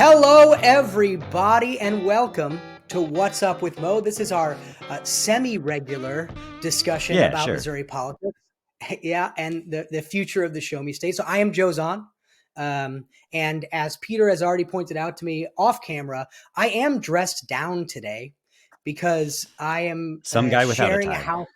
Hello, everybody, and welcome to What's Up with Mo. This is our semi-regular discussion about Missouri politics. Yeah, and the future of the Show Me State. So I am Joe Zahn. And as Peter has already pointed out to me off camera, I am dressed down today because I am some guy sharing without a tie. house.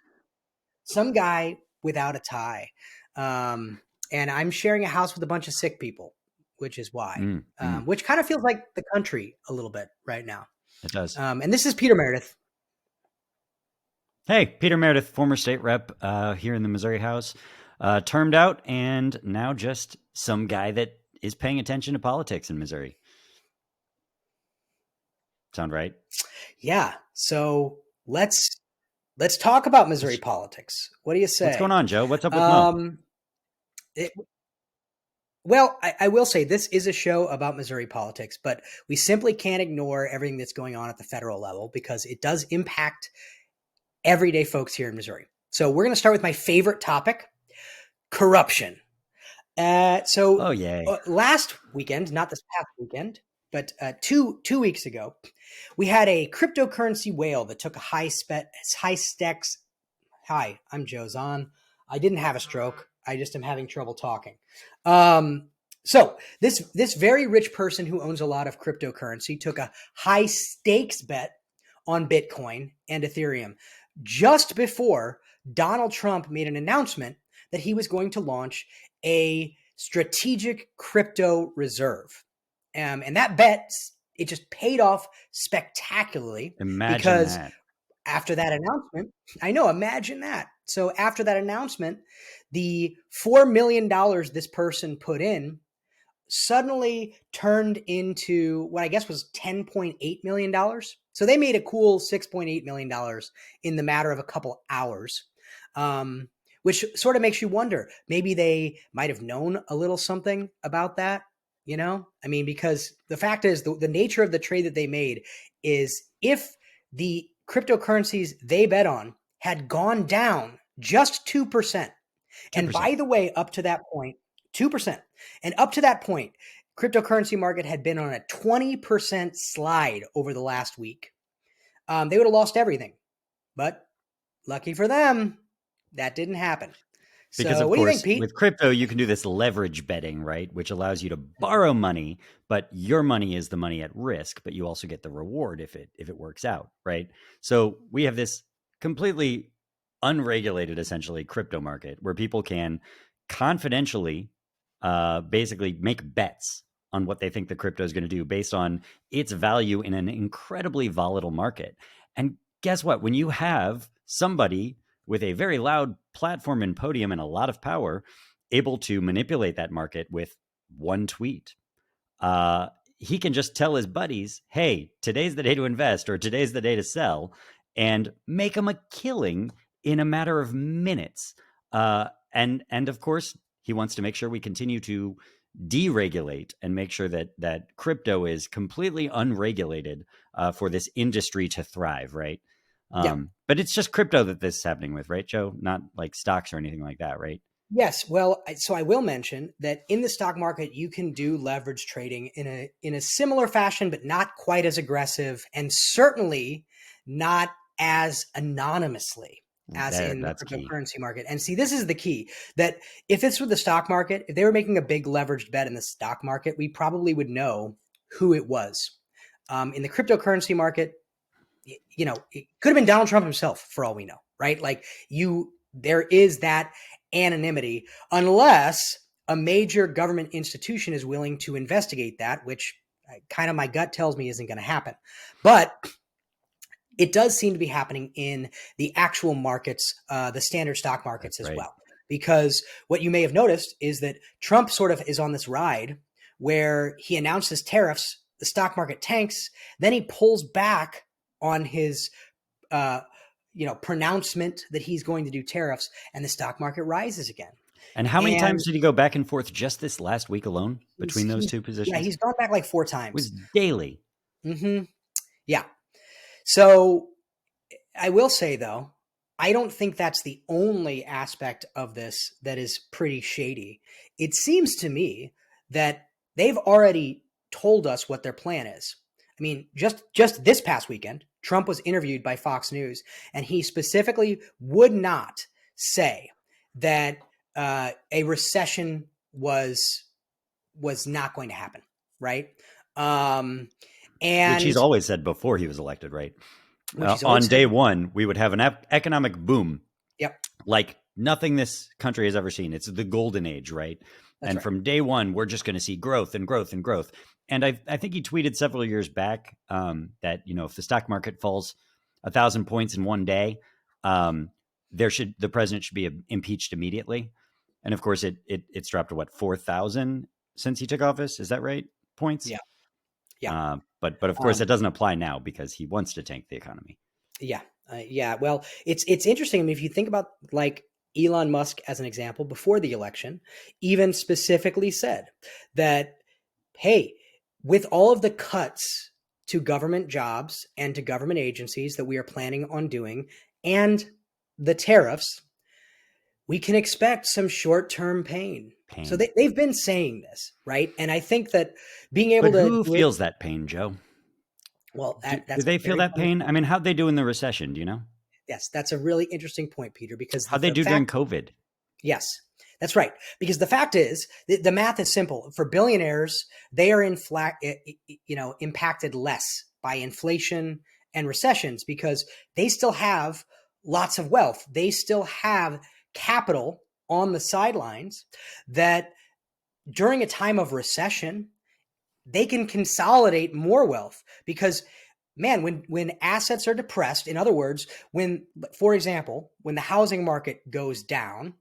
Some guy without a tie. And I'm sharing a house with a bunch of sick people, which is why, which kind of feels like the country a little bit right now. It does. And this is Peter Meredith. Hey, Peter Meredith, former state rep here in the Missouri House, termed out and now just some guy that is paying attention to politics in Missouri. Sound right? Yeah. So let's talk about Missouri politics. What do you say? What's going on, Joe? What's up with Mo? Well, I will say this is a show about Missouri politics, but we simply can't ignore everything that's going on at the federal level because it does impact everyday folks here in Missouri. So we're going to start with my favorite topic, corruption. Last weekend, not this past weekend, but two weeks ago, we had a cryptocurrency whale that took a high stakes. Hi, I'm Joe Zahn. I didn't have a stroke. I just am having trouble talking. So this very rich person who owns a lot of cryptocurrency took a high stakes bet on Bitcoin and Ethereum just before Donald Trump made an announcement that he was going to launch a strategic crypto reserve. And that bet, it just paid off spectacularly. Imagine that. After that announcement, imagine that. So after that announcement, the $4 million this person put in suddenly turned into what I guess was $10.8 million. So they made a cool $6.8 million in the matter of a couple hours, which sort of makes you wonder, maybe they might have known a little something about that, because the fact is the nature of the trade that they made is if the cryptocurrencies they bet on had gone down just 2%. And by the way, up to that point, 2%. And up to that point, cryptocurrency market had been on a 20% slide over the last week. They would have lost everything. But lucky for them, that didn't happen. Because, so, of what course, do you think, Pete? With crypto, you can do this leverage betting, right? Which allows you to borrow money, but your money is the money at risk, but you also get the reward if it works out, right? So we have this completely unregulated, essentially, crypto market where people can confidentially basically make bets on what they think the crypto is going to do based on its value in an incredibly volatile market. And guess what? When you have somebody with a very loud platform and podium and a lot of power, able to manipulate that market with one tweet, he can just tell his buddies, hey, today's the day to invest or today's the day to sell, and make them a killing in a matter of minutes. And of course, he wants to make sure we continue to deregulate and make sure that crypto is completely unregulated for this industry to thrive, right? But it's just crypto that this is happening with, right, Joe? Not like stocks or anything like that, right? Yes. Well, so I will mention that in the stock market, you can do leverage trading in a similar fashion, but not quite as aggressive and certainly not as anonymously as in the cryptocurrency market. And see, this is the key, that if it's with the stock market, if they were making a big leveraged bet in the stock market, we probably would know who it was. In the cryptocurrency market, it could have been Donald Trump himself for all we know, right? Like there is that anonymity unless a major government institution is willing to investigate that, which kind of my gut tells me isn't going to happen. But it does seem to be happening in the actual markets, the standard stock markets as well. Because what you may have noticed is that Trump sort of is on this ride where he announces tariffs, the stock market tanks, then he pulls back on his pronouncement that he's going to do tariffs, and the stock market rises again. And how many times did he go back and forth just this last week alone between those two positions? Yeah, he's gone back like 4 times. It was daily. Mm-hmm. Yeah. So I will say, though, I don't think that's the only aspect of this that is pretty shady. It seems to me that they've already told us what their plan is. I mean, just this past weekend, Trump was interviewed by Fox News, and he specifically would not say that a recession was not going to happen, right? Which he's And always said before he was elected, right? which he's On always said, day one, we would have an economic boom yep, like nothing this country has ever seen. It's the golden age, right? that's And right. from day one, we're just going to see growth and growth and growth. And I think he tweeted several years back that, you know, if the stock market falls 1,000 points in one day, the president should be impeached immediately. And of course, it's dropped to what, 4,000 since he took office. Is that right? Points. Yeah, yeah. But of course, that doesn't apply now because he wants to tank the economy. Yeah. Yeah. Well, it's interesting. I mean, if you think about like Elon Musk as an example, before the election, even specifically said that, hey, with all of the cuts to government jobs and to government agencies that we are planning on doing and the tariffs, we can expect some short-term pain. So they've been saying this, right? And I think that being able But to who feels that pain, Joe? well, Do that's they feel that pain? I mean, how'd they do in the recession? Do you know? yes, that's a really interesting point, Peter, because How'd they do during COVID? yes, that's right. Because the fact is, the math is simple. For billionaires, they are impacted less by inflation and recessions because they still have lots of wealth. They still have capital on the sidelines that during a time of recession, they can consolidate more wealth because man, when assets are depressed, in other words, for example, when the housing market goes down,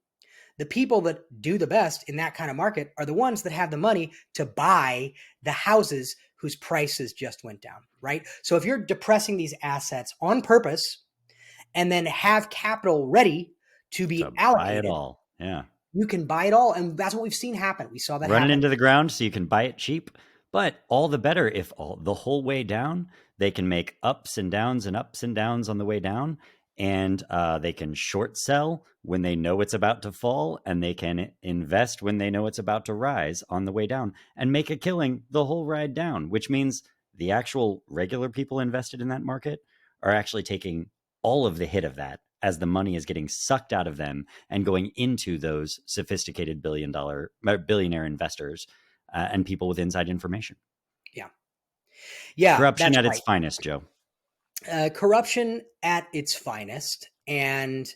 the people that do the best in that kind of market are the ones that have the money to buy the houses whose prices just went down, right? So if you're depressing these assets on purpose and then have capital ready to be buy it allocated, all. Yeah. you can buy it all. And that's what we've seen happen. We saw that Run it happen. into the ground so you can buy it cheap. But all the better if the whole way down, they can make ups and downs on the way down. And they can short sell when they know it's about to fall. And they can invest when they know it's about to rise on the way down and make a killing the whole ride down, which means the actual regular people invested in that market are actually taking all of the hit of that as the money is getting sucked out of them and going into those sophisticated billionaire investors and people with inside information. Yeah. Yeah, Corruption that's at its right. finest, Joe. Corruption at its finest. And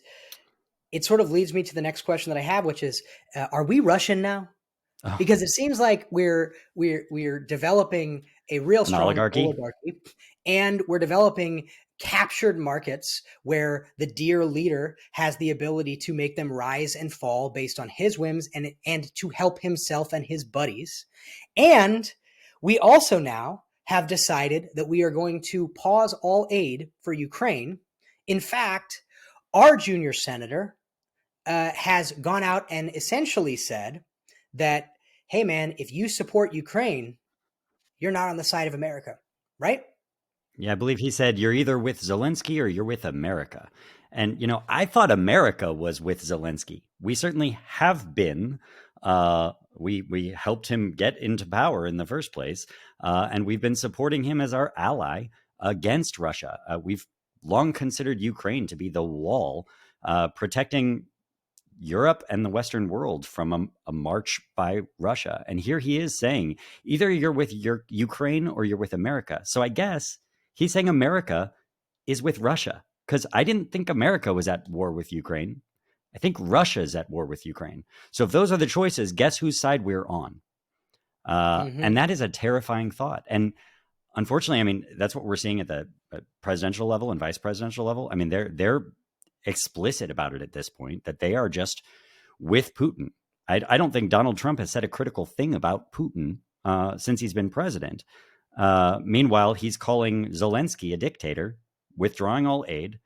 it sort of leads me to the next question that I have, which is, are we Russian now? Oh, Because it seems like we're developing a real an strong oligarchy. and we're developing captured markets where the dear leader has the ability to make them rise and fall based on his whims and to help himself and his buddies. And we also now have decided that we are going to pause all aid for Ukraine. In fact, our junior senator has gone out and essentially said that, hey, man, if you support Ukraine, you're not on the side of America, right? Yeah, I believe he said, you're either with Zelensky or you're with America. And, you know, I thought America was with Zelensky. We certainly have been. We helped him get into power in the first place. And we've been supporting him as our ally against Russia. We've long considered Ukraine to be the wall protecting Europe and the Western world from a march by Russia. And here he is saying, either you're with your Ukraine or you're with America. So I guess he's saying America is with Russia, because I didn't think America was at war with Ukraine. I think Russia is at war with Ukraine. So if those are the choices, guess whose side we're on? And that is a terrifying thought. And unfortunately, I mean, that's what we're seeing at the presidential level and vice presidential level. I mean, they're explicit about it at this point, that they are just with Putin. I don't think Donald Trump has said a critical thing about Putin since he's been president. Meanwhile, he's calling Zelensky a dictator, withdrawing all aid,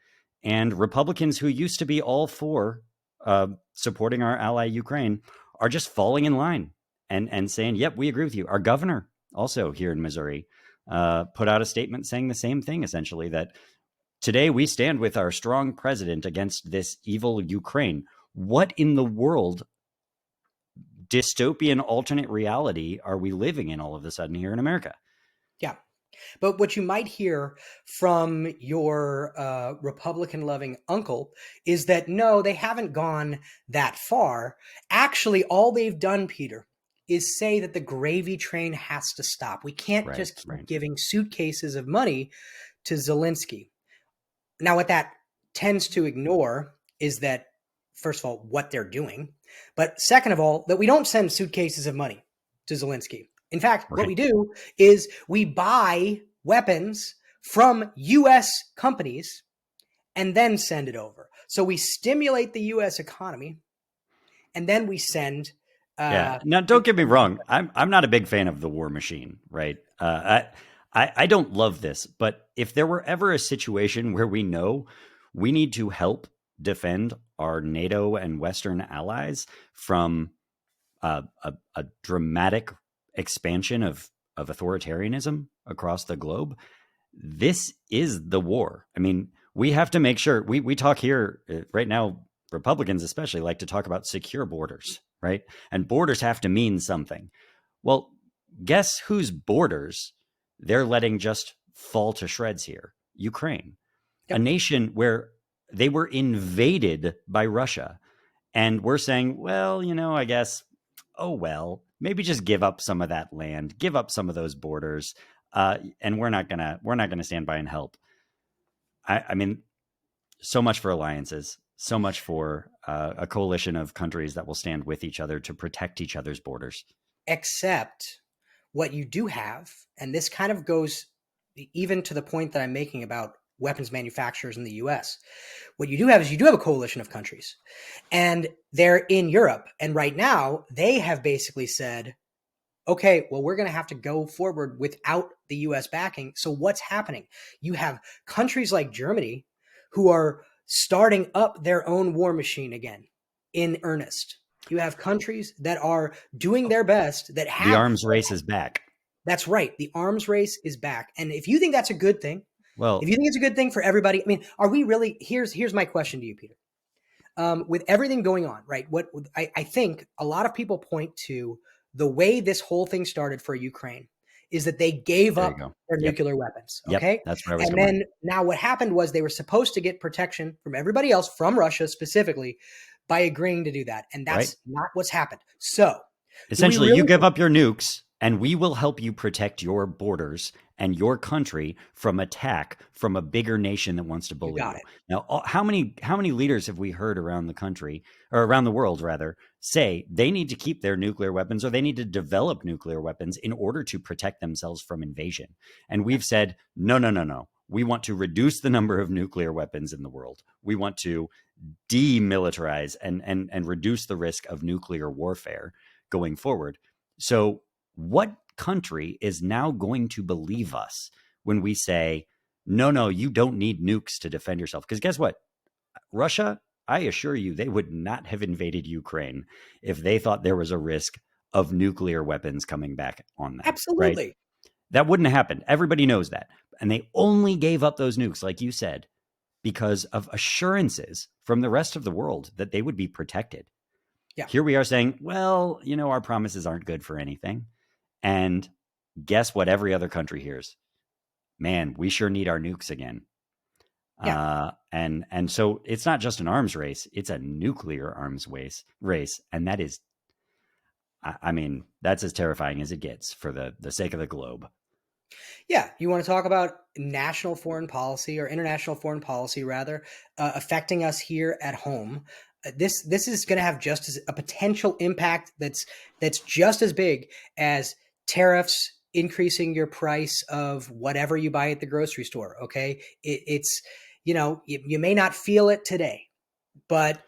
and Republicans who used to be all for supporting our ally Ukraine are just falling in line and saying, yep, we agree with you. Our governor, also here in Missouri, put out a statement saying the same thing, essentially, that today we stand with our strong president against this evil Ukraine. What in the world dystopian alternate reality are we living in all of a sudden here in America? Yeah. But what you might hear from your Republican loving uncle is that no, they haven't gone that far. Actually, all they've done, Peter, is say that the gravy train has to stop. We can't Right, just keep right. giving suitcases of money to Zelensky. Now, what that tends to ignore is that, first of all, what they're doing, but second of all, that we don't send suitcases of money to Zelensky. In fact, what Right. we do is we buy weapons from US companies and then send it over. So we stimulate the US economy and then we send Yeah. Now, don't get me wrong. I'm not a big fan of the war machine, right? I don't love this, but if there were ever a situation where we know we need to help defend our NATO and Western allies from a dramatic expansion of authoritarianism across the globe, this is the war. I mean, we have to make sure we talk here right now. Republicans especially like to talk about secure borders, right? And borders have to mean something. Well, guess whose borders they're letting just fall to shreds here? Ukraine, a Yep. nation where they were invaded by Russia. And we're saying, well, I guess, oh, well, maybe just give up some of that land, give up some of those borders. And we're not gonna stand by and help. I mean, so much for alliances, so much for a coalition of countries that will stand with each other to protect each other's borders. Except what you do have, and this kind of goes even to the point that I'm making about weapons manufacturers in the US. What you do have is you do have a coalition of countries, and they're in Europe. And right now, they have basically said, okay, well, we're going to have to go forward without the US backing. So what's happening? You have countries like Germany who are starting up their own war machine again in earnest. You have countries that are doing their best that The have. arms race is back. That's right. The arms race is back. And if you think that's a good thing, if Well, you think it's a good thing for everybody, I mean, are we really? Here's my question to you, Peter. With everything going on, right? What I think a lot of people point to the way this whole thing started for Ukraine is that they gave there you up go. their Yep. nuclear weapons. Yep. Okay. That's where I was And going. then now what happened was they were supposed to get protection from everybody else, from Russia specifically, by agreeing to do that. And Right. that's not what's happened. So do we Essentially, you really? give up your nukes and we will help you protect your borders and your country from attack from a bigger nation that wants to You bully got you. it. Now, how many leaders have we heard around the country, or around the world rather, say they need to keep their nuclear weapons or they need to develop nuclear weapons in order to protect themselves from invasion? And we've said, no, no, no, no. We want to reduce the number of nuclear weapons in the world. We want to demilitarize and reduce the risk of nuclear warfare going forward. So, what country is now going to believe us when we say, no, no, you don't need nukes to defend yourself? Because guess what? Russia, I assure you, they would not have invaded Ukraine if they thought there was a risk of nuclear weapons coming back on them, right? Absolutely. That wouldn't have happened. Everybody knows that. And they only gave up those nukes, like you said, because of assurances from the rest of the world that they would be protected. Yeah. Here we are saying, well, our promises aren't good for anything. And guess what? Every other country hears, man, we sure need our nukes again. Yeah. And so it's not just an arms race; it's a nuclear arms race, and that is, I mean, that's as terrifying as it gets for the sake of the globe. Yeah, you want to talk about national foreign policy, or international foreign policy rather, affecting us here at home. This is going to have just as a potential impact that's just as big as tariffs increasing your price of whatever you buy at the grocery store. Okay, it's you may not feel it today, but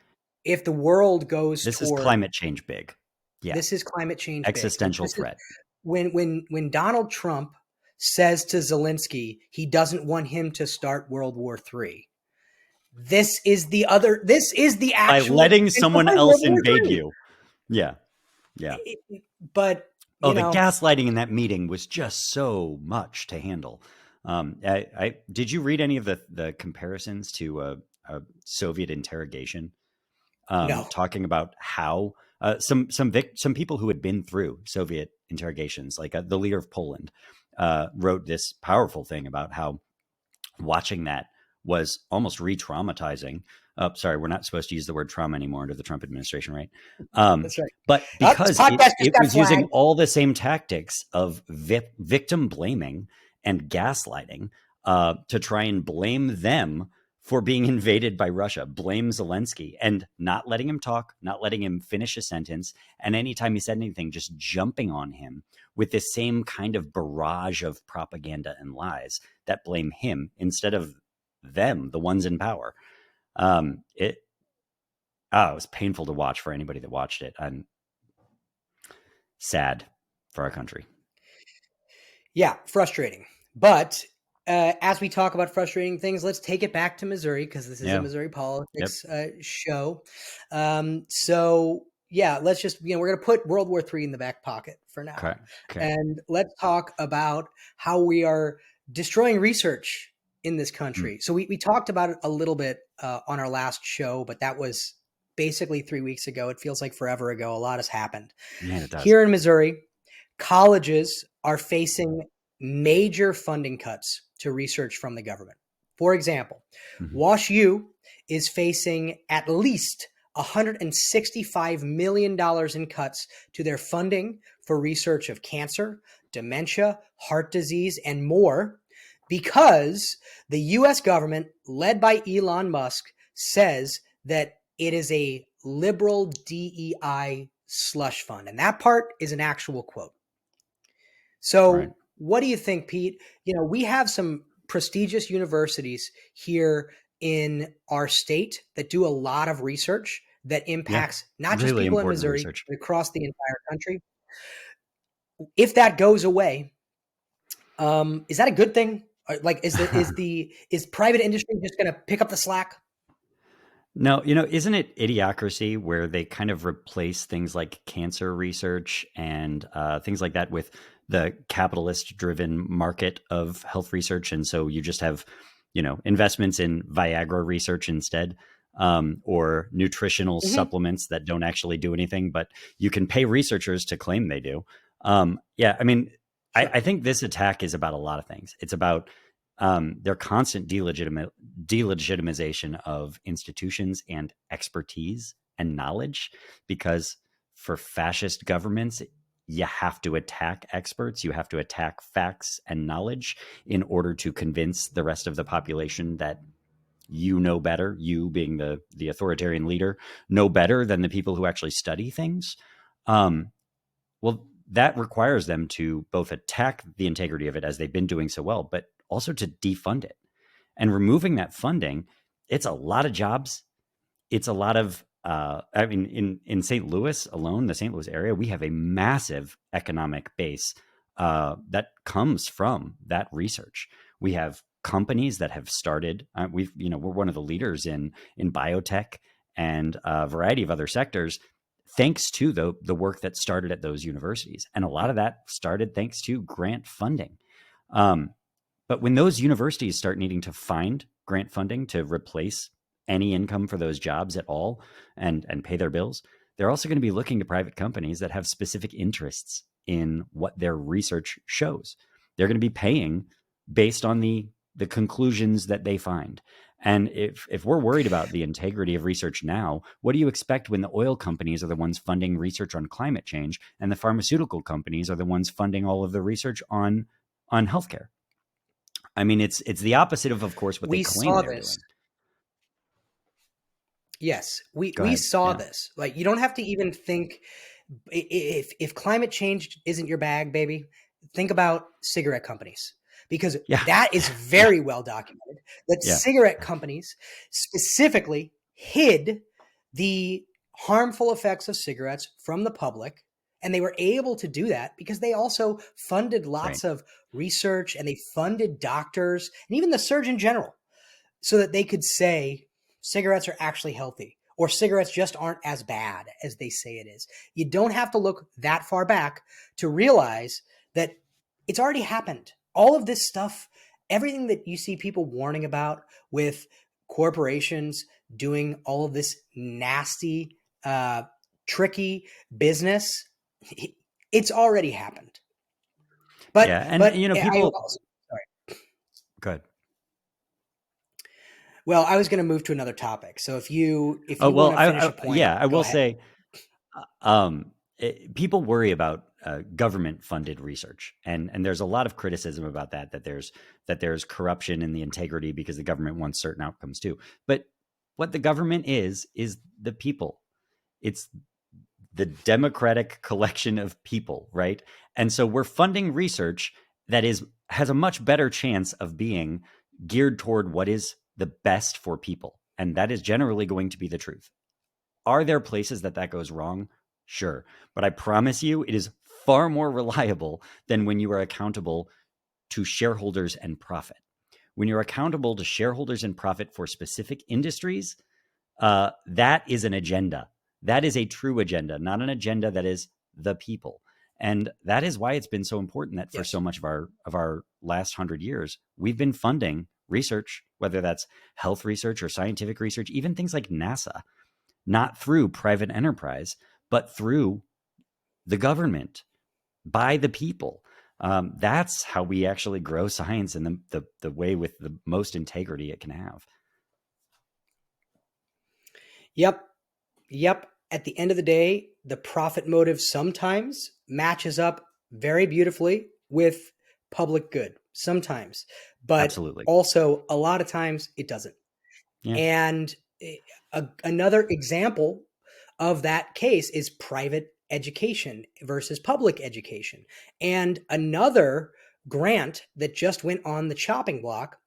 if the world goes This is toward climate change big. Yeah, this is climate change big. existential This is threat. when Donald Trump says to Zelensky he doesn't want him to start World War III. This is the By actual letting potential someone for World else War invade III. you. Yeah, yeah. But Oh, the gaslighting in that meeting was just so much to handle. Did you read any of the comparisons to a Soviet interrogation, no. talking about how Some people who had been through Soviet interrogations, like the leader of Poland, wrote this powerful thing about how watching that was almost re-traumatizing. Sorry, we're not supposed to use the word trauma anymore under the Trump administration, right? That's right. But This because podcast just it got was using flagged. all the same tactics of victim blaming and gaslighting to try and blame them for being invaded by Russia, blame Zelensky and not letting him talk, not letting him finish a sentence. And anytime he said anything, just jumping on him with this same kind of barrage of propaganda and lies that blame him instead of them, the ones in power. It was painful to watch for anybody that watched it. I'm sad for our country. Yeah, frustrating. But as we talk about frustrating things, let's take it back to Missouri, because this is a Missouri politics show. So yeah, let's just, we're going to put World War III in the back pocket for now. Okay. And let's talk about how we are destroying research in this country. So we talked about it a little bit on our last show, but that was basically 3 weeks ago. It feels like forever ago. A lot has happened. Yeah, it does. Here in Missouri, colleges are facing major funding cuts to research from the government. For example, Wash U is facing at least $165 million in cuts to their funding for research of cancer, dementia, heart disease, and more, because the US government, led by Elon Musk, says that it is a liberal DEI slush fund. And that part is an actual quote. So what do you think, Pete? We have some prestigious universities here in our state that do a lot of research that impacts not just people in Missouri, but across the entire country. If that goes away, is that a good thing? Like, is private industry just going to pick up the slack? No, isn't it idiocracy where they kind of replace things like cancer research and things like that with the capitalist-driven market of health research? And so you just have, investments in Viagra research instead, or nutritional supplements that don't actually do anything, but you can pay researchers to claim they do. I think this attack is about a lot of things. It's about their constant delegitimization of institutions and expertise and knowledge, because for fascist governments, you have to attack experts, you have to attack facts and knowledge in order to convince the rest of the population that you know better, you being the authoritarian leader, know better than the people who actually study things. Well, that requires them to both attack the integrity of it, as they've been doing so well, but also to defund it. And removing that funding, it's a lot of jobs. It's a lot of, in St. Louis alone, the St. Louis area, we have a massive economic base that comes from that research. We have companies that have started. We're one of the leaders in biotech and a variety of other sectors, thanks to the work that started at those universities. And a lot of that started thanks to grant funding. But when those universities start needing to find grant funding to replace any income for those jobs at all and pay their bills, they're also going to be looking to private companies that have specific interests in what their research shows. They're going to be paying based on the conclusions that they find. And if we're worried about the integrity of research now, what do you expect when the oil companies are the ones funding research on climate change and the pharmaceutical companies are the ones funding all of the research on healthcare? I mean, it's the opposite of course, what they claim they're doing. Yes, we saw this. Like, you don't have to even think, if climate change isn't your bag, baby, think about cigarette companies, because that is very well documented that cigarette companies specifically hid the harmful effects of cigarettes from the public. And they were able to do that because they also funded lots of research, and they funded doctors and even the Surgeon General, so that they could say cigarettes are actually healthy, or cigarettes just aren't as bad as they say it is. You don't have to look that far back to realize that it's already happened. All of this stuff, everything that you see people warning about with corporations doing all of this nasty tricky business, it's already happened. Yeah, and people. Sorry. Good. Well, I was going to move to another topic. So if you Oh well, want to finish a point, I go will ahead. say, um, people worry about government funded research, and there's a lot of criticism about that. That there's corruption in the integrity because the government wants certain outcomes too. But what the government is the people. It's the democratic collection of people, right? And so we're funding research that has a much better chance of being geared toward what is the best for people, and that is generally going to be the truth. Are there places that goes wrong? Sure, but I promise you it is far more reliable than when you are accountable to shareholders and profit. When you're accountable to shareholders and profit for specific industries, that is an agenda. That is a true agenda, not an agenda that is the people. And that is why it's been so important that for Yes. so much of our last 100 years, we've been funding research, whether that's health research or scientific research, even things like NASA, not through private enterprise, but through the government, by the people. That's how we actually grow science in the way with the most integrity it can have. Yep. Yep. At the end of the day, the profit motive sometimes matches up very beautifully with public good, sometimes, but Absolutely. also a lot of times it doesn't. Yeah. And another example of that case is private education versus public education. And another grant that just went on the chopping block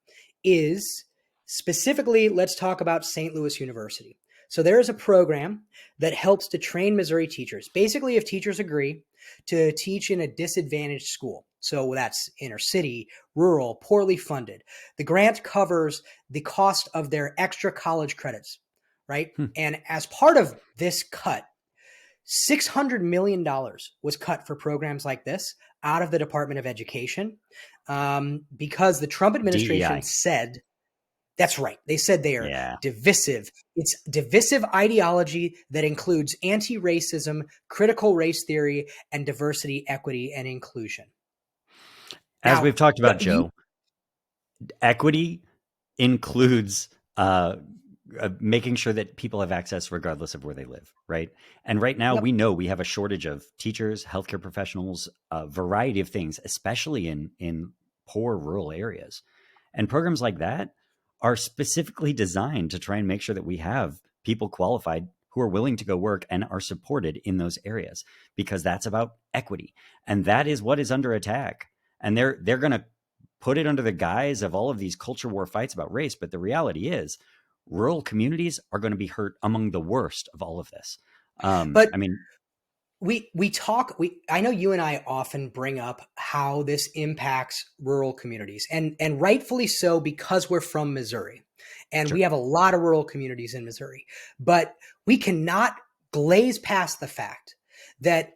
is specifically, let's talk about St. Louis University. So there is a program that helps to train Missouri teachers. Basically, if teachers agree to teach in a disadvantaged school, so that's inner city, rural, poorly funded, the grant covers the cost of their extra college credits, right? Hmm. And as part of this cut, $600 million was cut for programs like this out of the Department of Education because the Trump administration DEI. said, that's right. They said they are Yeah. divisive. It's divisive ideology that includes anti-racism, critical race theory, and diversity, equity, and inclusion. As Now, we've talked about, you, Joe, equity includes making sure that people have access regardless of where they live, right? And right now, yep, we know we have a shortage of teachers, healthcare professionals, a variety of things, especially in poor rural areas. And programs like that are specifically designed to try and make sure that we have people qualified who are willing to go work and are supported in those areas, because that's about equity. And that is what is under attack. And they're going to put it under the guise of all of these culture war fights about race. But the reality is, rural communities are going to be hurt among the worst of all of this. but I mean, I know you and I often bring up how this impacts rural communities, and rightfully so, because we're from Missouri and we sure. have a lot of rural communities in Missouri. But we cannot glaze past the fact that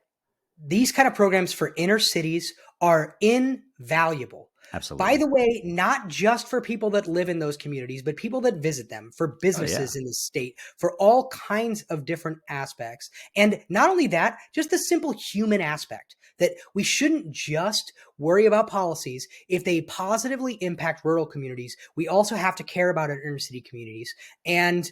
these kind of programs for inner cities are invaluable. By Absolutely. the way, not just for people that live in those communities, but people that visit them, for Oh, yeah. businesses in the state, for all kinds of different aspects. And not only that, just the simple human aspect that we shouldn't just worry about policies. If they positively impact rural communities, we also have to care about our inner city communities. And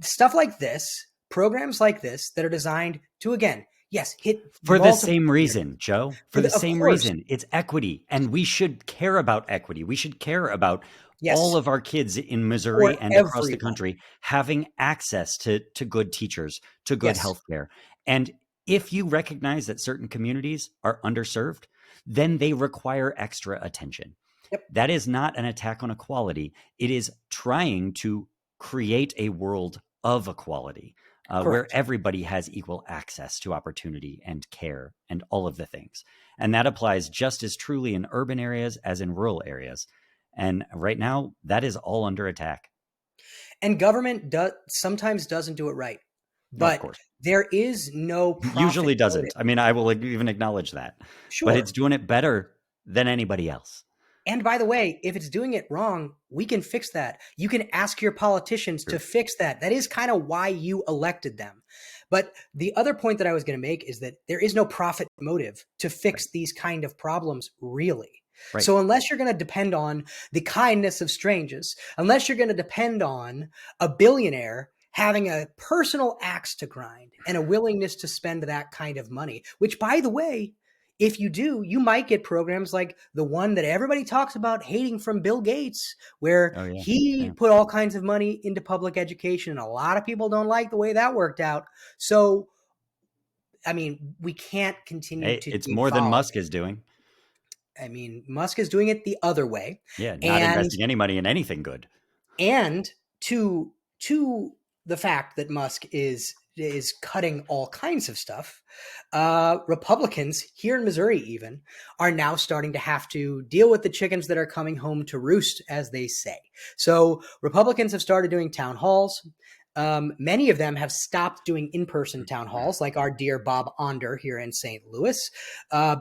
stuff like this, programs like this that are designed to, again, yes, hit For the multiple same communities. reason, Joe, for the Of same course, reason, it's equity. And we should care about equity. We should care about all yes, of our kids in for Missouri and across the everyone. country having access to good teachers, to good Yes. healthcare. And if you recognize that certain communities are underserved, then they require extra attention. Yep. That is not an attack on equality. It is trying to create a world of equality, where Correct. everybody has equal access to opportunity and care and all of the things. And that applies just as truly in urban areas as in rural areas. And right now, that is all under attack. And government sometimes doesn't do it right. Oh, of But course. there is no profit Usually doesn't. motive. I mean, I will even acknowledge that, but it's Sure. doing it better than anybody else. And by the way, if it's doing it wrong, we can fix that. You can ask your politicians to True. fix that. That is kind of why you elected them. But the other point that I was going to make is that there is no profit motive to fix Right. these kind of problems, really. Right. So unless you're going to depend on the kindness of strangers, unless you're going to depend on a billionaire having a personal axe to grind and a willingness to spend that kind of money, which, by the way, if you do, you might get programs like the one that everybody talks about hating from Bill Gates, where Oh yeah. he Yeah. put all kinds of money into public education. And a lot of people don't like the way that worked out. So, I mean, we can't continue Hey, to it's more than devolve. Musk is doing. I mean, Musk is doing it the other way. Yeah, not And investing any money in anything good. and to the fact that Musk is cutting all kinds of stuff, Republicans here in Missouri even are now starting to have to deal with the chickens that are coming home to roost, as they say. So Republicans have started doing town halls. Many of them have stopped doing in-person town halls, like our dear Bob Onder here in St. Louis,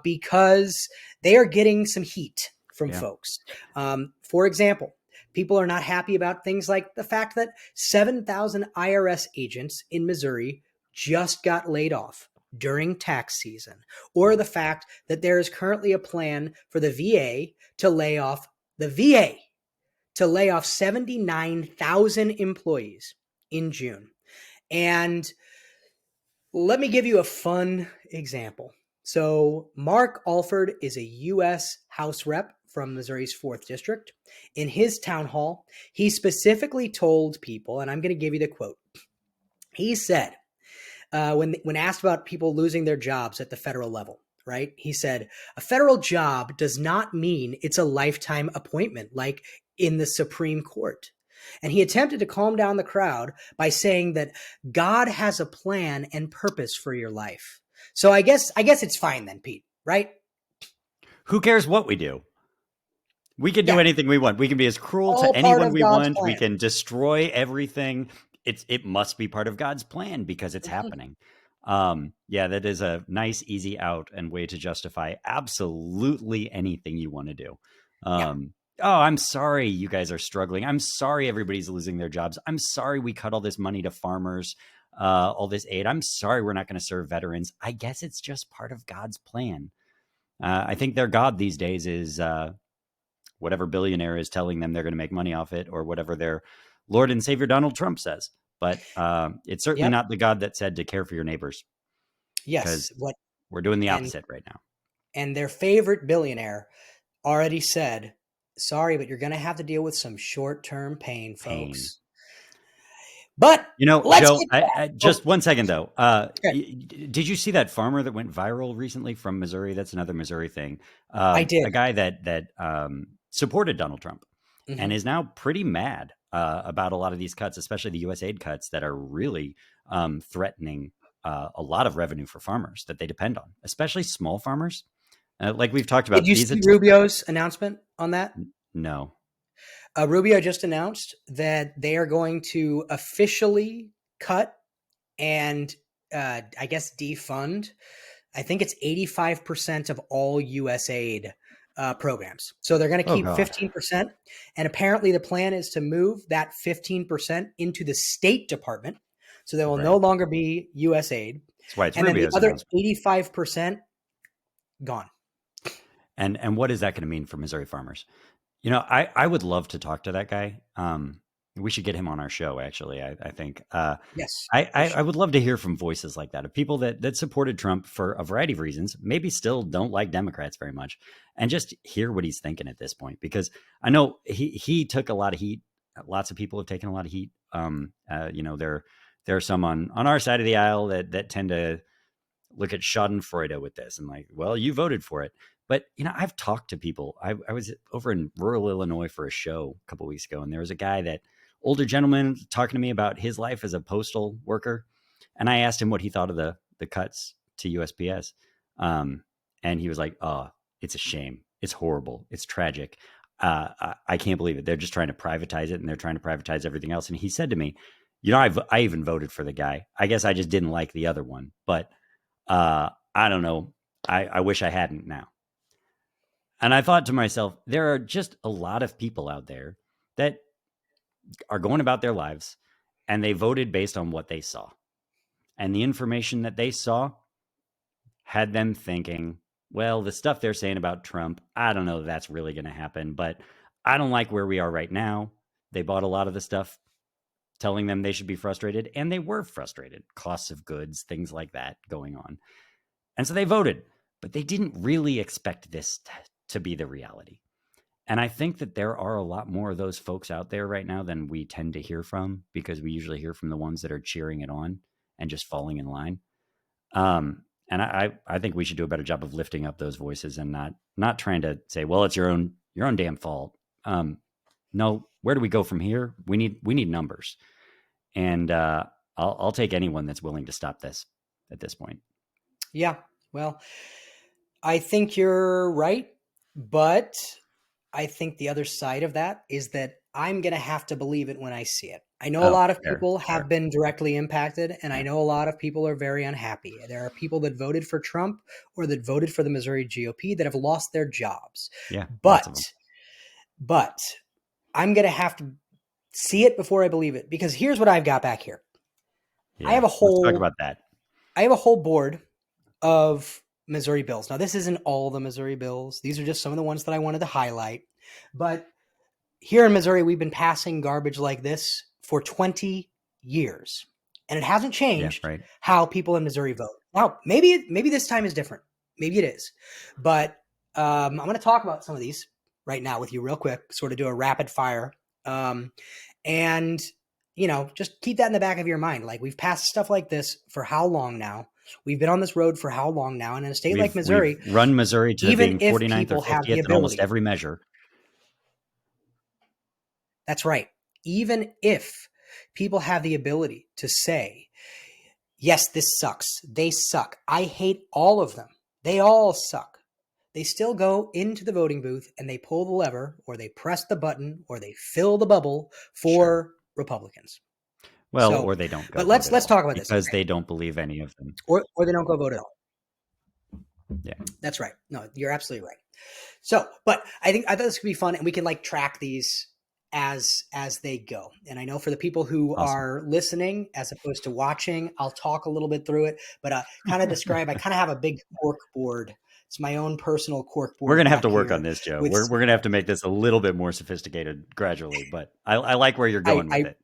because they are getting some heat from Yeah. folks. For example, people are not happy about things like the fact that 7,000 IRS agents in Missouri just got laid off during tax season, or the fact that there is currently a plan for the VA to lay off 79,000 employees in June. And let me give you a fun example. So Mark Alford is a U.S. House rep from Missouri's 4th District. In his town hall, he specifically told people, and I'm going to give you the quote. He said, when asked about people losing their jobs at the federal level, right? He said, a federal job does not mean it's a lifetime appointment like in the Supreme Court. And he attempted to calm down the crowd by saying that God has a plan and purpose for your life. So I guess it's fine then, Pete, right? Who cares what we do? We can do Yeah, anything we want. We can be as cruel to all part anyone of we God's want. We plan. can destroy everything. It must be part of God's plan because it's Mhm. happening. Yeah, that is a nice, easy out and way to justify absolutely anything you want to do. Yeah. Oh, I'm sorry you guys are struggling. I'm sorry everybody's losing their jobs. I'm sorry we cut all this money to farmers, all this aid. I'm sorry we're not going to serve veterans. I guess it's just part of God's plan. I think their God these days is whatever billionaire is telling them they're going to make money off it, or whatever their Lord and Savior Donald Trump says. But it's certainly Yep. not the God that said to care for your neighbors, Yes. because What we're doing the and opposite right now. and their favorite billionaire already said, sorry, but you're going to have to deal with some short-term pain, Pain. folks. But You know, let's Joe, get back. just 1 second though. Okay. Did you see that farmer that went viral recently from Missouri? That's another Missouri thing. I did. A guy that supported Donald Trump and Mhm. is now pretty mad about a lot of these cuts, especially the USAID cuts that are really threatening a lot of revenue for farmers that they depend on, especially small farmers. Like we've talked Did about, you these. see Rubio's announcement on that? No. Rubio just announced that they are going to officially cut and I guess defund. I think it's 85% of all U.S. aid programs. So they're going to Oh keep God. 15%. And apparently the plan is to move that 15% into the State Department. So there will no Right. longer be U.S. aid. That's why it's And then the Rubio's other announcement. 85% gone. And what is that going to mean for Missouri farmers? You know, I would love to talk to that guy. We should get him on our show. Actually, I think Yes. I would love to hear from voices like that, of people that supported Trump for a variety of reasons, maybe still don't like Democrats very much, and just hear what he's thinking at this point. Because I know he took a lot of heat. Lots of people have taken a lot of heat. You know, there are some on our side of the aisle that tend to look at Schadenfreude with this and like, well, you voted for it. But, you know, I've talked to people. I was over in rural Illinois for a show a couple of weeks ago, and there was a guy, that older gentleman, talking to me about his life as a postal worker. And I asked him what he thought of the cuts to USPS. And he was like, oh, it's a shame. It's horrible. It's tragic. I can't believe it. They're just trying to privatize it, and they're trying to privatize everything else. And he said to me, you know, I even voted for the guy. I guess I just didn't like the other one. But I don't know. I wish I hadn't now. And I thought to myself, there are just a lot of people out there that are going about their lives, and they voted based on what they saw. And the information that they saw had them thinking, well, the stuff they're saying about Trump, I don't know if that's really going to happen, but I don't like where we are right now. They bought a lot of the stuff telling them they should be frustrated, and they were frustrated. Costs of goods, things like that going on. And so they voted, but they didn't really expect this to be the reality. And I think that there are a lot more of those folks out there right now than we tend to hear from, because we usually hear from the ones that are cheering it on and just falling in line. And I think we should do a better job of lifting up those voices and not trying to say, well, it's your own damn fault. No, where do we go from here? We need numbers, and I'll take anyone that's willing to stop this at this point. Yeah, well, I think you're right, but I think the other side of that is that I'm going to have to believe it when I see it. I know a lot of people have been directly impacted, and I know a lot of people are very unhappy. There are people that voted for Trump or that voted for the Missouri GOP that have lost their jobs. Yeah, but I'm going to have to see it before I believe it, because here's what I've got back here. Yeah, I have let's talk about that. I have a whole board of Missouri bills. Now, this isn't all the Missouri bills. These are just some of the ones that I wanted to highlight. But here in Missouri, we've been passing garbage like this for 20 years. And it hasn't changed how people in Missouri vote. Now, maybe this time is different. Maybe it is. But I'm going to talk about some of these right now with you real quick, sort of do a rapid fire. And, just keep that in the back of your mind. Like, we've passed stuff like this for how long now? We've been on this road for how long now? And in a state like Missouri, we've run Missouri to being 49th or 50th in almost every measure. That's right. Even if people have the ability to say, yes, this sucks, they suck, I hate all of them, they all suck, they still go into the voting booth and they pull the lever, or they press the button, or they fill the bubble for Republicans. Well, or they don't go. But let's talk about this, because they don't believe any of them, or they don't go vote at all. Yeah, that's right. No, you're absolutely right. So, but I thought this could be fun, and we can track these as they go. And I know for the people who are listening as opposed to watching, I'll talk a little bit through it, but kind of describe. I kind of have a big cork board. It's my own personal cork board. We're going to have to work on this, Joe. We're going to have to make this a little bit more sophisticated gradually, but I like where you're going with it.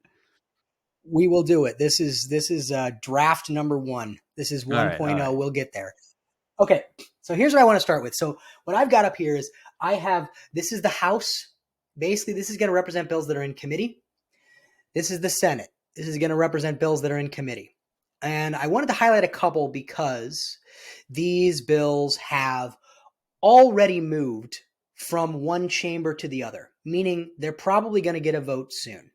We will do it. This is draft number 1. This is 1.0. Right. We'll get there. Okay. So here's what I want to start with. So what I've got up here is this is the House. Basically, this is going to represent bills that are in committee. This is the Senate. This is going to represent bills that are in committee. And I wanted to highlight a couple because these bills have already moved from one chamber to the other, meaning they're probably going to get a vote soon.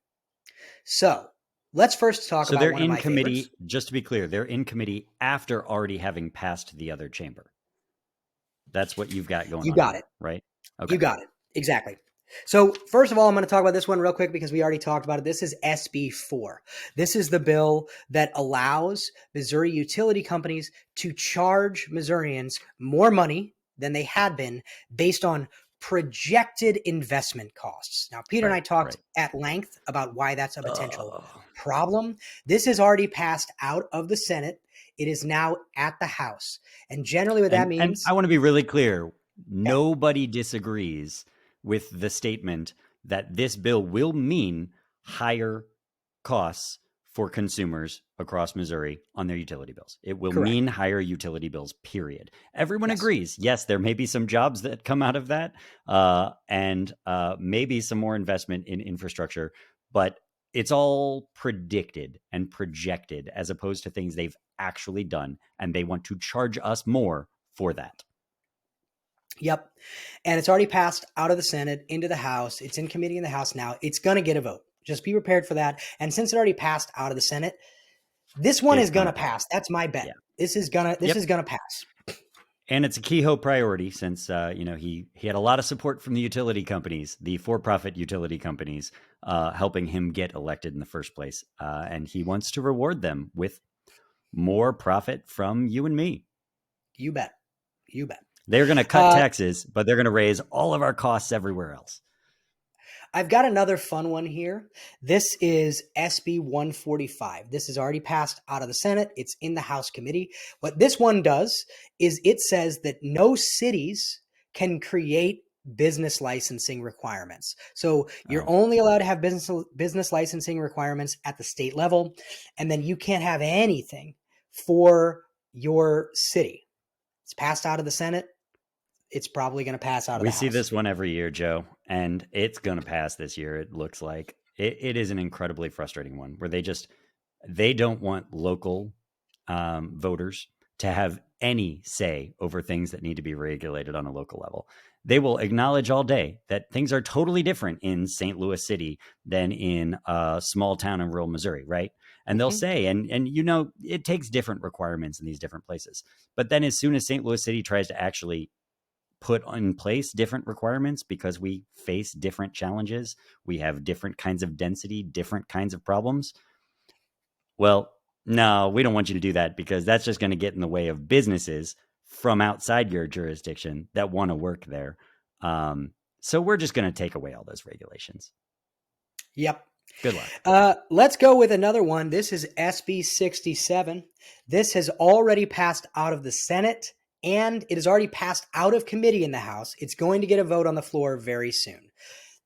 So let's first talk about one of my favorites. So they're in committee, just to be clear, they're in committee after already having passed the other chamber. That's what you've got going on. You got it. Right? Okay. You got it. Exactly. So first of all, I'm going to talk about this one real quick because we already talked about it. This is SB 4. This is the bill that allows Missouri utility companies to charge Missourians more money than they had been based on projected investment costs. Now, Peter and I talked at length about why that's a potential problem. This has already passed out of the Senate. It is now at the House. And generally what that means... And I want to be really clear. Nobody disagrees with the statement that this bill will mean higher costs for consumers across Missouri on their utility bills. It will mean higher utility bills, period. Everyone agrees. Yes, there may be some jobs that come out of that, and maybe some more investment in infrastructure, but it's all predicted and projected as opposed to things they've actually done, and they want to charge us more for that. Yep. And it's already passed out of the Senate into the House. It's in committee in the House now. It's going to get a vote. Just be prepared for that. And since it already passed out of the Senate, this one is going to pass. That's my bet. Yeah. This is going to pass. And it's a Kehoe priority since, he had a lot of support from the utility companies, the for-profit utility companies, helping him get elected in the first place. And he wants to reward them with more profit from you and me. You bet. You bet. They're going to cut taxes, but they're going to raise all of our costs everywhere else. I've got another fun one here. This is SB 145. This is already passed out of the Senate. It's in the House committee. What this one does is it says that no cities can create business licensing requirements. So you're Oh, only allowed to have business licensing requirements at the state level, and then you can't have anything for your city. It's passed out of the Senate. It's probably going to pass out of we the see House. this one every year, Joe, and it's going to pass this year. It looks like it is an incredibly frustrating one where they don't want local voters to have any say over things that need to be regulated on a local level. They will acknowledge all day that things are totally different in St. Louis City than in a small town in rural Missouri, right? And they'll Mhm. say, and it takes different requirements in these different places. But then as soon as St. Louis City tries to actually put in place different requirements because we face different challenges, we have different kinds of density, different kinds of problems, well, no, we don't want you to do that because that's just going to get in the way of businesses from outside your jurisdiction that want to work there. So we're just going to take away all those regulations. Yep. Good luck. Let's go with another one. This is SB 67. This has already passed out of the Senate and it has already passed out of committee in the House. It's going to get a vote on the floor very soon.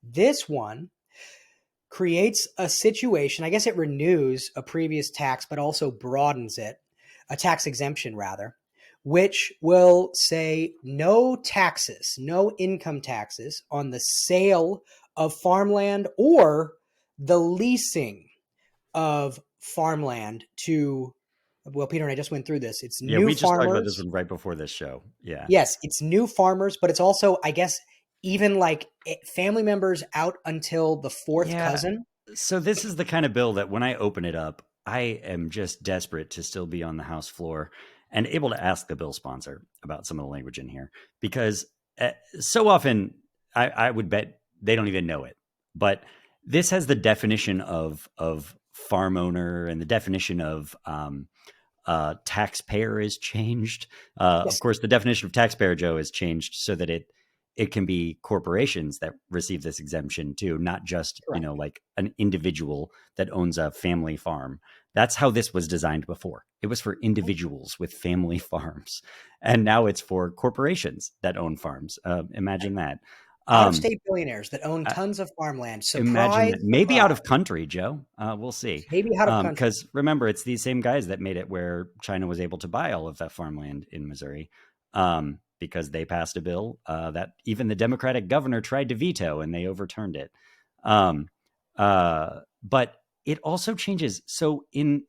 This one creates a situation, I guess it renews a previous tax, but also broadens it, a tax exemption rather, which will say no taxes, no income taxes on the sale of farmland or the leasing of farmland to, well, Peter and I just went through this. It's Yeah, new we just talked about this farmers. one right before this show. Yeah. Yes, it's new farmers, but it's also, I guess, even like family members out until the fourth Yeah. cousin. So this is the kind of bill that when I open it up, I am just desperate to still be on the House floor and able to ask the bill sponsor about some of the language in here because so often I would bet they don't even know it. But this has the definition of farm owner and the definition of taxpayer is changed. Of Yes, course, the definition of taxpayer, Joe, is changed so that it can be corporations that receive this exemption too, not just correct. like an individual that owns a family farm. That's how this was designed before. It was for individuals with family farms, and now it's for corporations that own farms. Imagine that. Out of Um, state billionaires that own uh, tons of farmland. Imagine Surprise, that. Maybe out surprise. of country, Joe. We'll see. Maybe out of country. Because remember, it's these same guys that made it where China was able to buy all of that farmland in Missouri because they passed a bill that even the Democratic governor tried to veto and they overturned it. Um, but it also changes. So in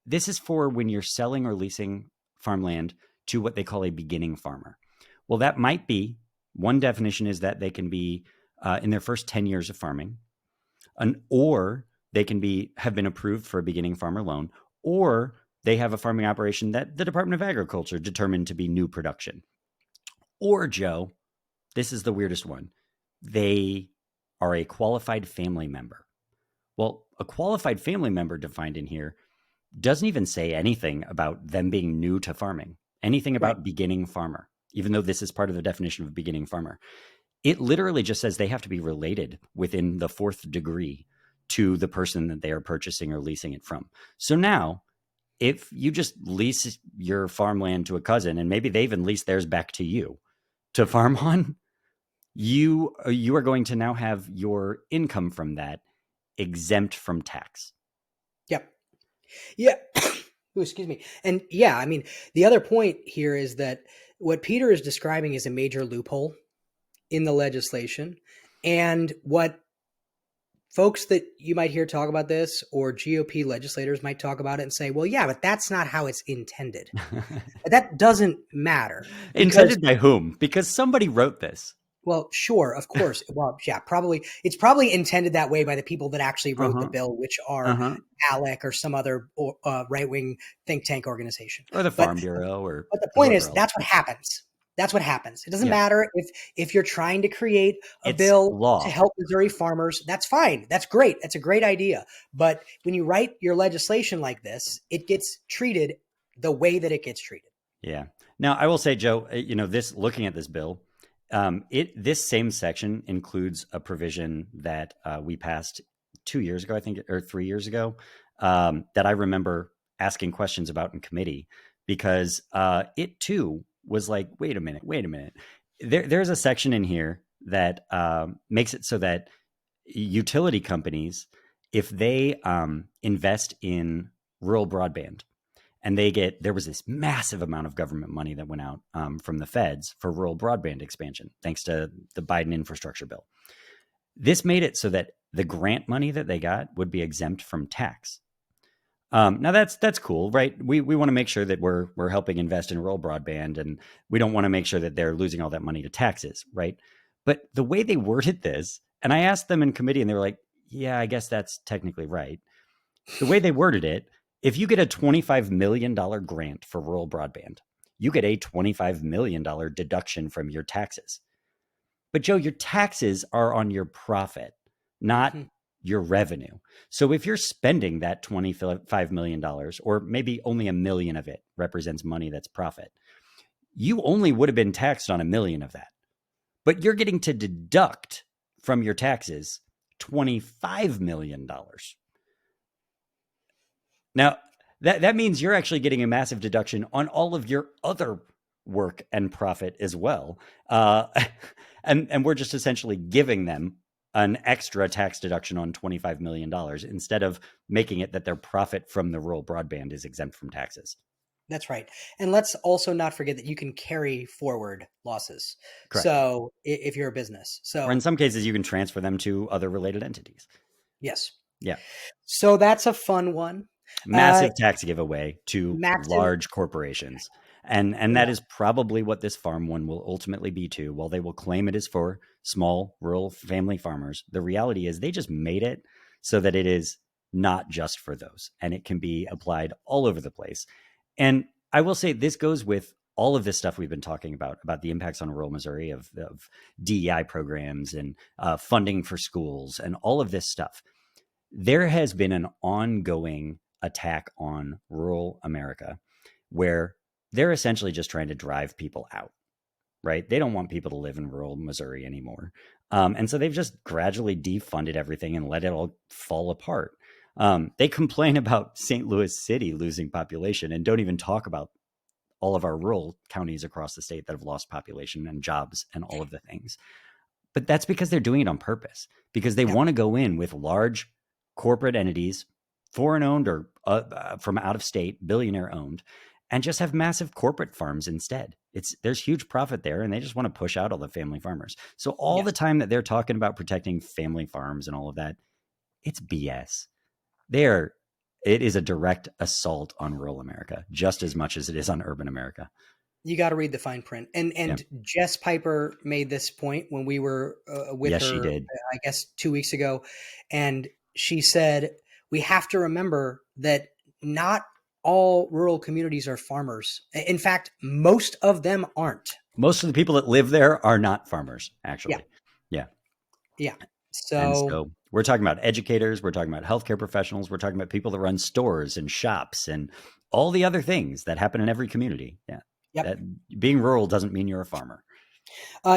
this is for when you're selling or leasing farmland to what they call a beginning farmer. Well, that might be one definition is that they can be in their first 10 years of farming, or they can have been approved for a beginning farmer loan, or they have a farming operation that the Department of Agriculture determined to be new production. Or, Joe, this is the weirdest one. They are a qualified family member. Well, a qualified family member defined in here doesn't even say anything about them being new to farming, anything Right. about beginning farmer, even though this is part of the definition of a beginning farmer. It literally just says they have to be related within the fourth degree to the person that they are purchasing or leasing it from. So now, if you just lease your farmland to a cousin and maybe they even lease theirs back to you to farm on, you are going to now have your income from that exempt from tax. Yep. Yeah. Ooh, excuse me. And yeah, I mean, the other point here is that what Peter is describing is a major loophole in the legislation. And what folks that you might hear talk about this or GOP legislators might talk about it and say, well, yeah, but that's not how it's intended. But that doesn't matter because, Intended by whom? Because somebody wrote this. well, sure, of course. Well, yeah, probably it's probably intended that way by the people that actually wrote the Uh-huh. bill, which are Uh-huh. ALEC or some other right wing think tank organization. Or the But Farm Bureau or But the point whoever is, else. that's what happens. That's what happens. It doesn't Yeah. matter if you're trying to create a It's bill to law. help Missouri farmers. That's fine. That's great. That's a great idea. But when you write your legislation like this, it gets treated the way that it gets treated. Yeah. Now, I will say, Joe, this looking at this bill, This same section includes a provision that we passed 2 years ago, I think, or 3 years ago, that I remember asking questions about in committee because it too was like, wait a minute. There's a section in here that makes it so that utility companies, if they invest in rural broadband, and there was this massive amount of government money that went out from the feds for rural broadband expansion, thanks to the Biden infrastructure bill. This made it so that the grant money that they got would be exempt from tax. Now that's cool, right? We want to make sure that we're helping invest in rural broadband, and we don't want to make sure that they're losing all that money to taxes, right? But the way they worded this, and I asked them in committee, and they were like, "Yeah, I guess that's technically right." The way they worded it, if you get a $25 million grant for rural broadband, you get a $25 million deduction from your taxes. But Joe, your taxes are on your profit, not your revenue. So if you're spending that $25 million, or maybe only $1 million of it represents money that's profit, you only would have been taxed on $1 million of that. But you're getting to deduct from your taxes $25 million. Now, that means you're actually getting a massive deduction on all of your other work and profit as well. And we're just essentially giving them an extra tax deduction on $25 million instead of making it that their profit from the rural broadband is exempt from taxes. That's right. And let's also not forget that you can carry forward losses. Correct. So if you're a business. Or in some cases, you can transfer them to other related entities. Yes. Yeah. So that's a fun one. Massive tax giveaway to large corporations. And that is probably what this farm one will ultimately be too. While they will claim it is for small rural family farmers, the reality is they just made it so that it is not just for those, and it can be applied all over the place. And I will say this goes with all of this stuff we've been talking about the impacts on rural Missouri of DEI programs and funding for schools and all of this stuff. There has been an ongoing attack on rural America where they're essentially just trying to drive people out, right? They don't want people to live in rural Missouri anymore. And so they've just gradually defunded everything and let it all fall apart. They complain about St. Louis City losing population and don't even talk about all of our rural counties across the state that have lost population and jobs and all of the things. But that's because they're doing it on purpose, because they want to go in with large corporate entities, foreign owned or from out of state, billionaire owned, and just have massive corporate farms instead. There's huge profit there, and they just want to push out all the family farmers. So all the time that they're talking about protecting family farms and all of that, it's BS. It is a direct assault on rural America, just as much as it is on urban America. You got to read the fine print. And Jess Piper made this point when we were with her, she did. I guess 2 weeks ago. And she said, we have to remember that not all rural communities are farmers. In fact, most of them aren't. Most of the people that live there are not farmers, actually. Yeah. So we're talking about educators, we're talking about healthcare professionals, we're talking about people that run stores and shops and all the other things that happen in every community. Yeah. That being rural doesn't mean you're a farmer.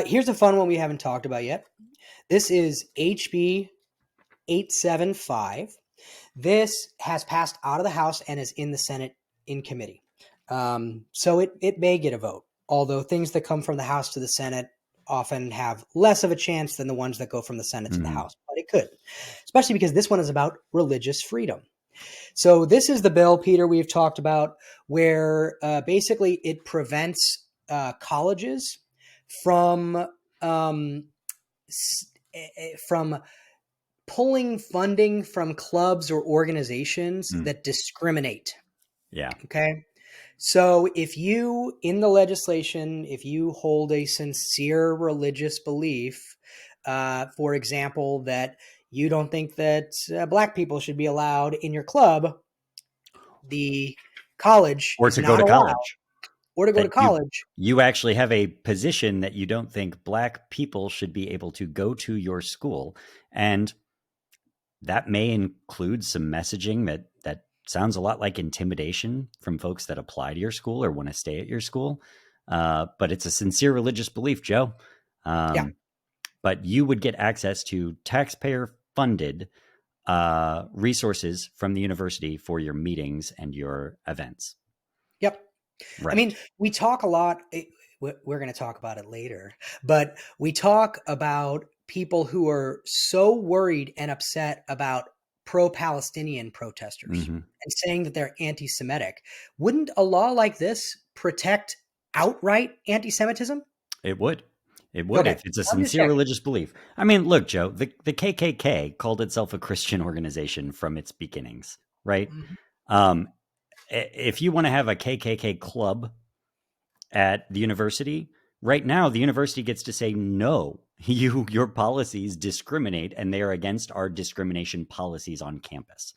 Here's a fun one we haven't talked about yet. This is HB 875. This has passed out of the House and is in the Senate in committee. So it may get a vote, although things that come from the House to the Senate often have less of a chance than the ones that go from the Senate to the House, but it could, especially because this one is about religious freedom. So this is the bill, Peter, we've talked about, where basically it prevents colleges from pulling funding from clubs or organizations that discriminate. Yeah. Okay. So if you, in the legislation, if you hold a sincere religious belief, for example, that you don't think that Black people should be allowed in your club, the college or to go to college, or to go to college. You actually have a position that you don't think Black people should be able to go to your school. And that may include some messaging that sounds a lot like intimidation from folks that apply to your school or want to stay at your school. But it's a sincere religious belief, Joe. Yeah. But you would get access to taxpayer funded resources from the university for your meetings and your events. Yep. I Right. mean, we talk a lot. We're going to talk about it later, but we talk about people who are so worried and upset about pro-Palestinian protesters Mm-hmm. and saying that they're anti-Semitic. Wouldn't a law like this protect outright anti-Semitism? It would. It would Okay, if it's a I'm just sincere checking. religious belief. I mean, look, Joe, the KKK called itself a Christian organization from its beginnings, right? Mhm. Um, if you want to have a KKK club at the university, right now the university gets to say no. Your policies discriminate, and they are against our discrimination policies on campus.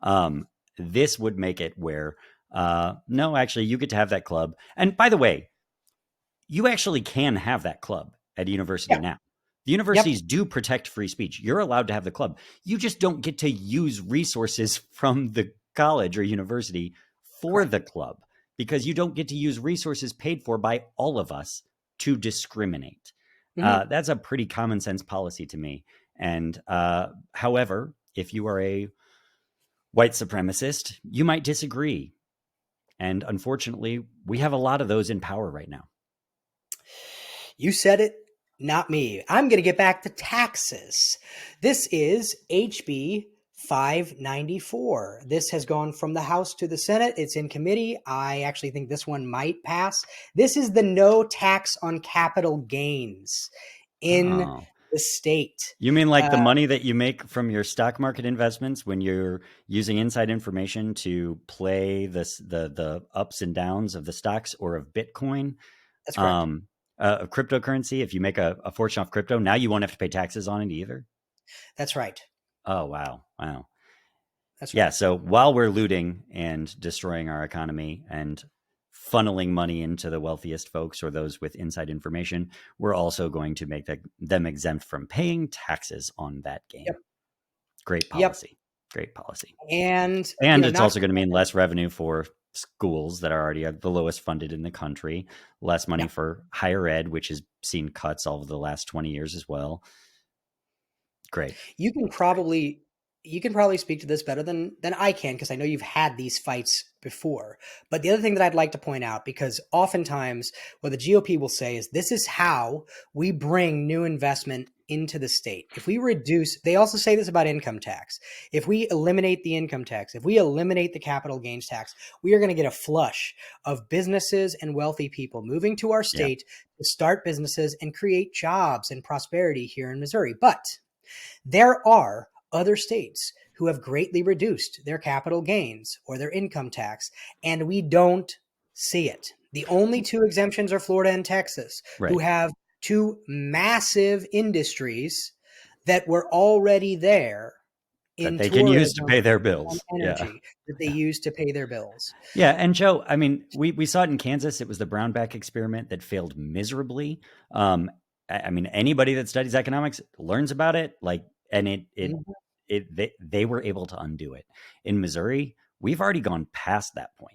Um, this would make it where no, actually, you get to have that club. And by the way, you actually can have that club at a university Yeah. now. The Yep. universities do protect free speech. You're allowed to have the club. You just don't get to use resources from the college or university for Correct. the club because you don't get to use resources paid for by all of us to discriminate. Hmm. That's a pretty common sense policy to me. And however, if you are a white supremacist, you might disagree. And unfortunately, we have a lot of those in power right now. You said it, not me. I'm going to get back to taxes. This is HB 594. This has gone from the House to the Senate. It's in committee. I actually think this one might pass. This is the no tax on capital gains in Oh. the state. You mean like the money that you make from your stock market investments when you're using inside information to play the ups and downs of the stocks or of Bitcoin, That's correct. of cryptocurrency? If you make a fortune off crypto, now you won't have to pay taxes on it either. That's right. Oh wow. That's Yeah. right. So while we're looting and destroying our economy and funneling money into the wealthiest folks or those with inside information, we're also going to make them exempt from paying taxes on that gain. Yep. Great Yep. policy. Great policy. And, And it's not also to, going to mean less revenue for schools that are already the lowest funded in the country, less money yeah. for higher ed, which has seen cuts all of the last 20 years as well. Great. You can probably speak to this better than I can because I know you've had these fights before. But the other thing that I'd like to point out, because oftentimes what the GOP will say is this is how we bring new investment into the state. If we reduce, they also say this about income tax. If we eliminate the income tax, if we eliminate the capital gains tax, we are going to get a flush of businesses and wealthy people moving to our Yeah. state to start businesses and create jobs and prosperity here in Missouri. But there are other states who have greatly reduced their capital gains or their income tax, and we don't see it. The only two exemptions are Florida and Texas, who Right. have two massive industries that were already there That in they can use to tourism pay their and bills. Yeah. energy that they use to pay their bills. Yeah, and Joe, I mean, we saw it in Kansas. It was the Brownback experiment that failed miserably. I mean, anybody that studies economics learns about it. Like, and Mhm. they were able to undo it. In Missouri, we've already gone past that point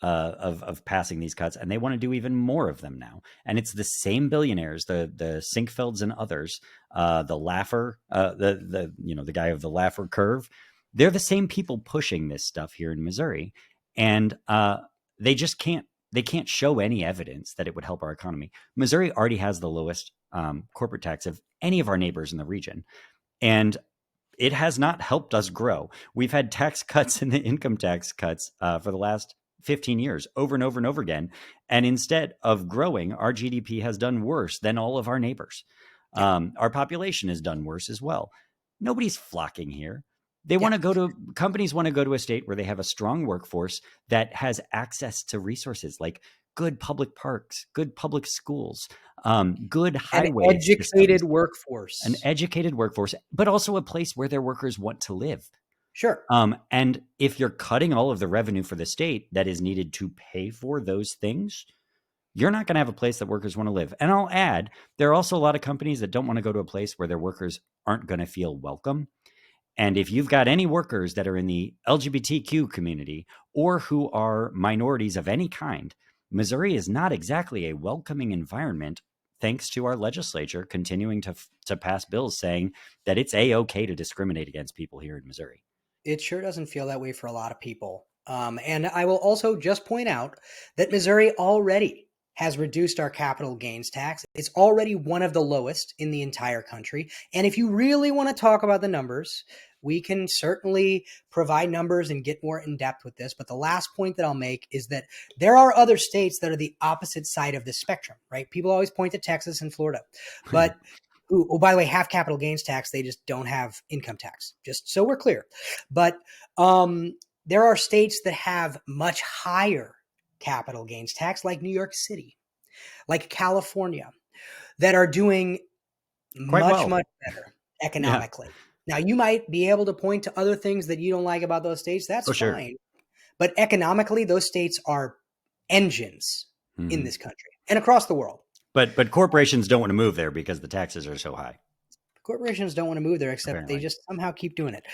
of passing these cuts, and they want to do even more of them now. And it's the same billionaires, the Sinkfelds and others, the Laffer, the guy of the Laffer curve. They're the same people pushing this stuff here in Missouri, and they just can't show any evidence that it would help our economy. Missouri already has the lowest corporate tax of any of our neighbors in the region, and it has not helped us grow. We've had tax cuts and the income tax cuts for the last 15 years over and over and over again. And instead of growing, our GDP has done worse than all of our neighbors. Yeah. Our population has done worse as well. Nobody's flocking here. They Yeah. want to go to companies want to go to a state where they have a strong workforce that has access to resources like good public parks, good public schools, good An highway systems, educated an workforce. educated workforce, but also a place where their workers want to live. Sure. And if you're cutting all of the revenue for the state that is needed to pay for those things, you're not going to have a place that workers want to live. And I'll add, there are also a lot of companies that don't want to go to a place where their workers aren't going to feel welcome. And if you've got any workers that are in the LGBTQ community or who are minorities of any kind, Missouri is not exactly a welcoming environment thanks to our legislature continuing to pass bills saying that it's A-okay to discriminate against people here in Missouri. It sure doesn't feel that way for a lot of people. And I will also just point out that Missouri already has reduced our capital gains tax. It's already one of the lowest in the entire country. And if you really want to talk about the numbers, we can certainly provide numbers and get more in depth with this. But the last point that I'll make is that there are other states that are the opposite side of the spectrum, right? People always point to Texas and Florida, but who, oh, by the way, have capital gains tax. They just don't have income tax, just so we're clear. But there are states that have much higher capital gains tax, like New York City, like California, that are doing much better economically. Yeah. Now, you might be able to point to other things that you don't like about those states. That's fine. Sure. But economically, those states are engines in this country and across the world. But corporations don't want to move there because the taxes are so high. Corporations don't want to move there, except apparently they just somehow keep doing it.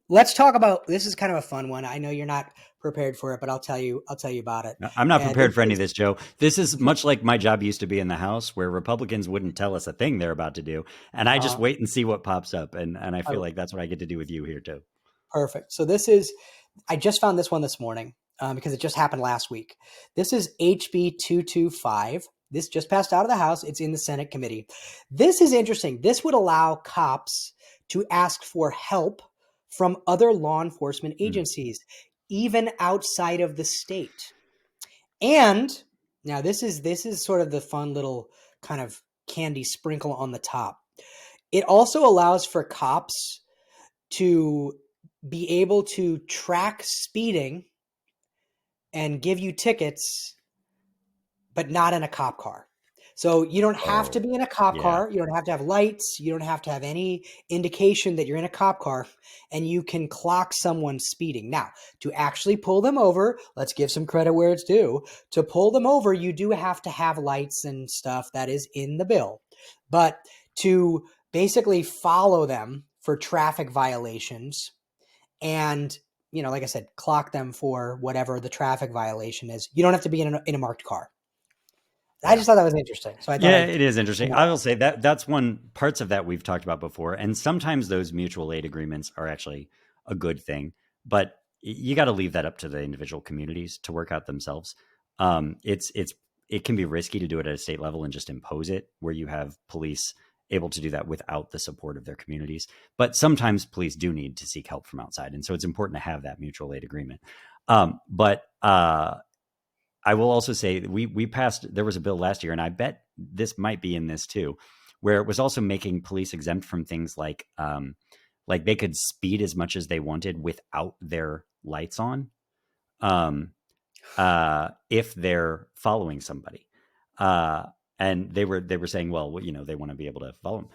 Let's talk about, this is kind of a fun one. I know you're not prepared for it, but I'll tell you about it. I'm not prepared for any of this, Joe. This is much like my job used to be in the House, where Republicans wouldn't tell us a thing they're about to do. And I just wait and see what pops up. And I feel like that's what I get to do with you here too. Perfect. So I just found this one this morning because it just happened last week. This is HB 225. This just passed out of the House. It's in the Senate committee. This is interesting. This would allow cops to ask for help from other law enforcement agencies, even outside of the state. And now this is sort of the fun little kind of candy sprinkle on the top. It also allows for cops to be able to track speeding and give you tickets, but not in a cop car. So you don't have to be in a cop car. You don't have to have lights. You don't have to have any indication that you're in a cop car, and you can clock someone speeding. Now, to actually pull them over, let's give some credit where it's due. To pull them over, you do have to have lights and stuff that is in the bill. But to basically follow them for traffic violations and, like I said, clock them for whatever the traffic violation is, you don't have to be in a marked car. I just thought that was interesting. So I thought it is interesting. I will say that's one parts of that we've talked about before. And sometimes those mutual aid agreements are actually a good thing, but you got to leave that up to the individual communities to work out themselves. It can be risky to do it at a state level and just impose it where you have police able to do that without the support of their communities. But sometimes police do need to seek help from outside. And so it's important to have that mutual aid agreement. I will also say that we passed, there was a bill last year, and I bet this might be in this too, where it was also making police exempt from things like they could speed as much as they wanted without their lights on, if they're following somebody. And they were saying, well, they want to be able to follow them.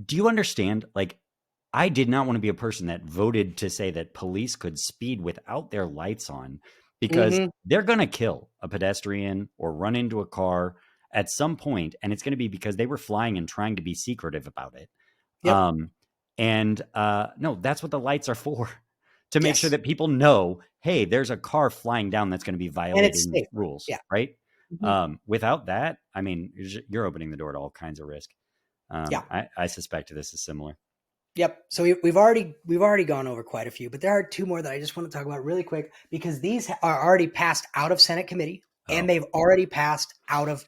Do you understand? Like, I did not want to be a person that voted to say that police could speed without their lights on, because they're going to kill a pedestrian or run into a car at some point, and it's going to be because they were flying and trying to be secretive about it. Yep. No, that's what the lights are for, to make sure that people know, hey, there's a car flying down that's going to be violating rules, right? Without that, I mean, you're opening the door to all kinds of risk. I suspect this is similar. Yep. So we've already gone over quite a few, but there are two more that I just want to talk about really quick, because these are already passed out of Senate committee and they've already passed out of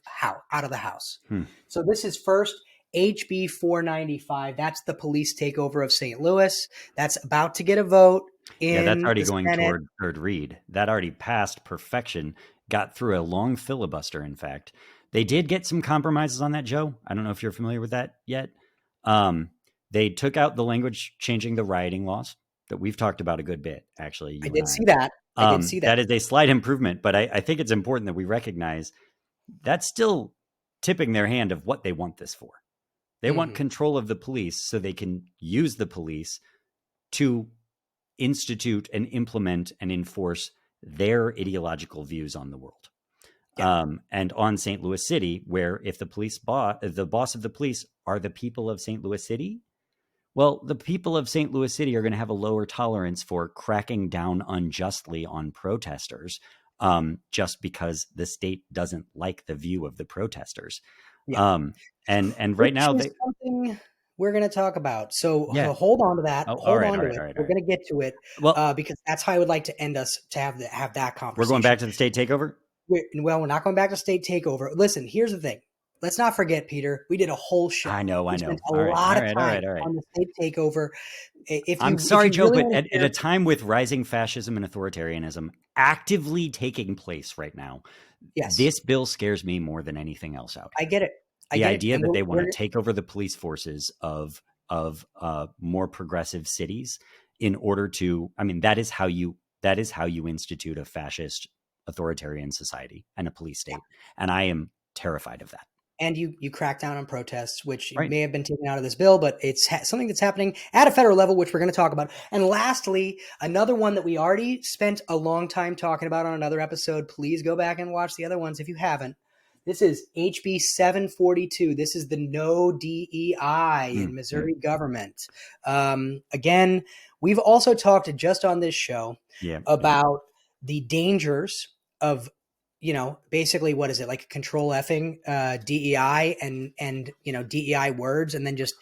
the House. So this is first HB 495. That's the police takeover of St. Louis. That's about to get a vote. That's already going toward third read. That already passed perfection. Got through a long filibuster. In fact, they did get some compromises on that, Joe. I don't know if you're familiar with that yet. They took out the language changing the rioting laws that we've talked about a good bit, actually. I did see that. That is a slight improvement, but I think it's important that we recognize that's still tipping their hand of what they want this for. They want control of the police so they can use the police to institute and implement and enforce their ideological views on the world. And on St. Louis City, where if the boss of the police are the people of St. Louis City, well, the people of St. Louis City are going to have a lower tolerance for cracking down unjustly on protesters just because the state doesn't like the view of the protesters. Yeah. And right Which now is they, something we're going to talk about. So yeah. hold on to that. Oh, all Hold right, on all to right, all it. right, all We're right. going to get to it Well, because that's how I would like to end us to have that we're going conversation. back to the state takeover. We're not going back to state takeover. Listen, here's the thing. Let's not forget, Peter. We did a whole show. I know, I We spent know. a All right, lot all of right, all time right, all right. on the state takeover. I'm If sorry, you Joe, really but want to at a hear, time with rising fascism and authoritarianism actively taking place right now, yes, this bill scares me more than anything else out I here. get it. I The get it, idea and that they want to we're take over the police forces of more progressive cities in order to, I mean, that is how you institute a fascist authoritarian society and a police state. And I am terrified of that. and you crack down on protests, which Right. may have been taken out of this bill, but it's something that's happening at a federal level, which we're going to talk about. And lastly, another one that we already spent a long time talking about on another episode. Please go back and watch the other ones if you haven't. This is HB 742. This is the no DEI in Missouri government. Again, we've also talked just on this show Yeah. about the dangers of basically what is it, like control effing DEI and DEI words, and then just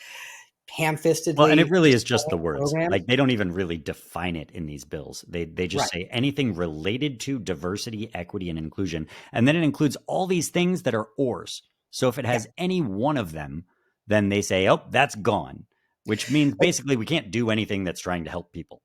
Well, and it ham-fistedly really is just the destroying words. programs. Like they don't even really define it in these bills. They just Right. say anything related to diversity, equity, and inclusion. And then it includes all these things that are ors. So if it Yeah. has any one of them, then they say, oh, that's gone, which means basically we can't do anything that's trying to help people.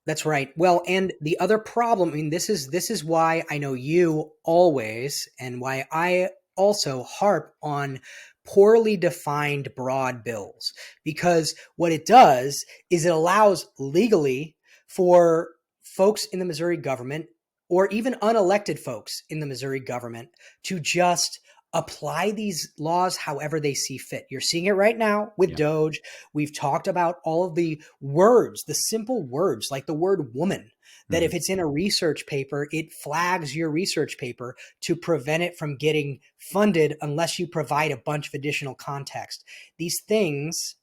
That's right. Well, and the other problem, I mean, this is why I know you always, and why I also harp on poorly defined broad bills, because what it does is it allows legally for folks in the Missouri government, or even unelected folks in the Missouri government, to just apply these laws however they see fit. You're seeing it right now with Yeah. Doge. We've talked about all of the words, the simple words like the word woman, that if it's in a research paper, it flags your research paper to prevent it from getting funded unless you provide a bunch of additional context. These things,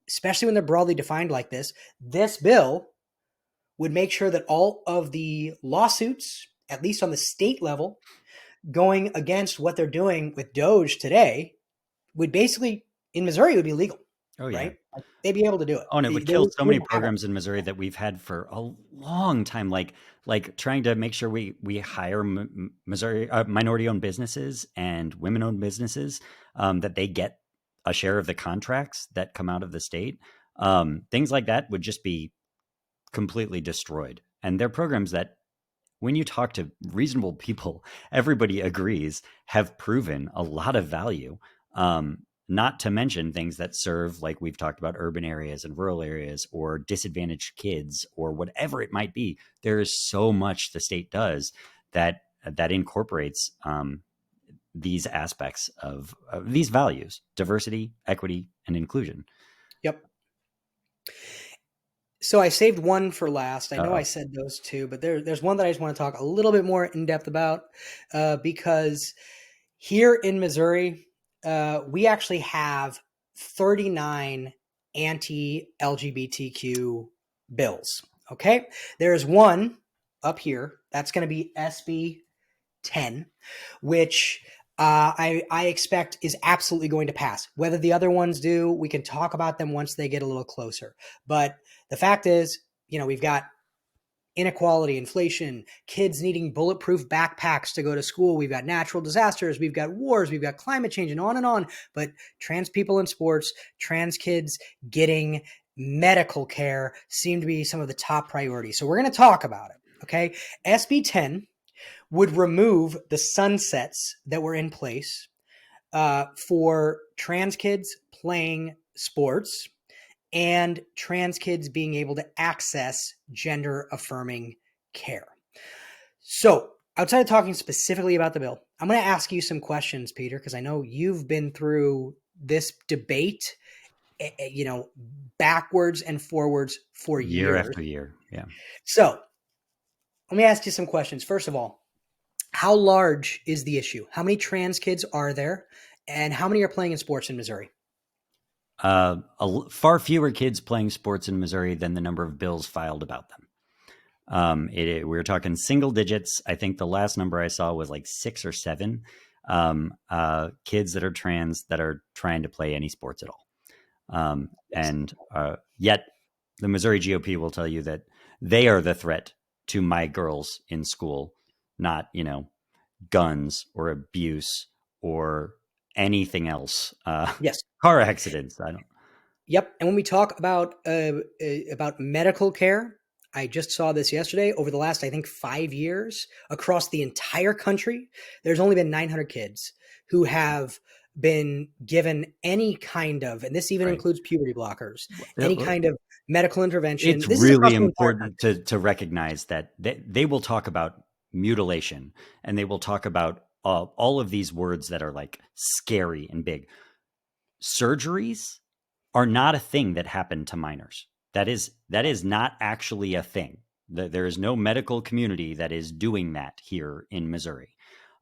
especially when they're broadly defined like this bill would make sure that all of the lawsuits, at least on the state level, going against what they're doing with Doge today, would basically, in Missouri, would be legal, Oh, yeah. right? Like, they'd be able to do it. Oh, and it would They kill so many wouldn't have it. programs in Missouri that we've had for a long time, like trying to make sure we hire Missouri minority-owned businesses and women-owned businesses, that they get a share of the contracts that come out of the state. Things like that would just be completely destroyed. And they're programs that, when you talk to reasonable people, everybody agrees have proven a lot of value. Not to mention things that serve, like we've talked about, urban areas and rural areas or disadvantaged kids or whatever it might be. There is so much the state does that incorporates these aspects of these values: diversity, equity, and inclusion. Yep. So I saved one for last. I know I Uh-oh. said those two, but there's one that I just want to talk a little bit more in depth about, because here in Missouri, we actually have 39 anti-LGBTQ bills. Okay, there's one up here that's going to be SB 10, which I expect is absolutely going to pass. Whether the other ones do, we can talk about them once they get a little closer. But the fact is, we've got inequality, inflation, kids needing bulletproof backpacks to go to school. We've got natural disasters, we've got wars, we've got climate change, and on and on. But trans people in sports, trans kids getting medical care seem to be some of the top priorities. So we're going to talk about it. Okay. SB 10 would remove the sunsets that were in place for trans kids playing sports and trans kids being able to access gender affirming care. So, outside of talking specifically about the bill, I'm going to ask you some questions, Peter, because I know you've been through this debate, backwards and forwards for Year years. after year. Yeah. So, let me ask you some questions. First of all, how large is the issue? How many trans kids are there? And how many are playing in sports in Missouri? Far fewer kids playing sports in Missouri than the number of bills filed about them. We were talking single digits. I think the last number I saw was like 6 or 7 kids that are trans that are trying to play any sports at all. Yes. And yet the Missouri GOP will tell you that they are the threat to my girls in school, not, guns or abuse or anything else. Yes. Car accidents. I don't. Yep. And when we talk about medical care, I just saw this yesterday. Over the last, I think, 5 years across the entire country, there's only been 900 kids who have been given any kind of, and this even Right. includes puberty blockers, any kind of medical intervention. It's This is really across the entire important country. to recognize that they will talk about mutilation, and they will talk about all of these words that are like scary and big. Surgeries are not a thing that happen to minors. That is not actually a thing. There is no medical community that is doing that here in Missouri.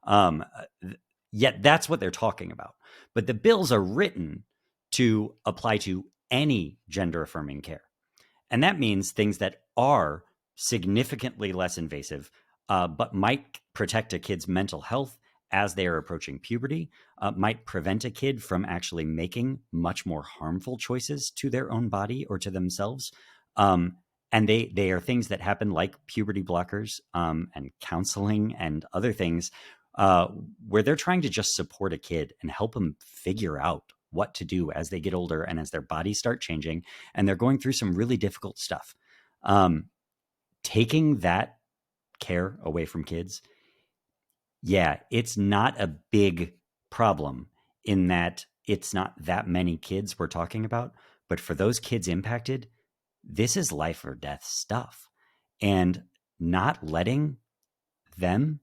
Um, Yet that's what they're talking about. But the bills are written to apply to any gender affirming care. And that means things that are significantly less invasive, but might protect a kid's mental health as they are approaching puberty, might prevent a kid from actually making much more harmful choices to their own body or to themselves. And they are things that happen like puberty blockers and counseling and other things uh, where they're trying to just support a kid and help them figure out what to do as they get older and as their bodies start changing and they're going through some really difficult stuff. Um, Taking that care away from kids, yeah, it's not a big problem in that it's not that many kids we're talking about. But for those kids impacted, this is life or death stuff. And not letting them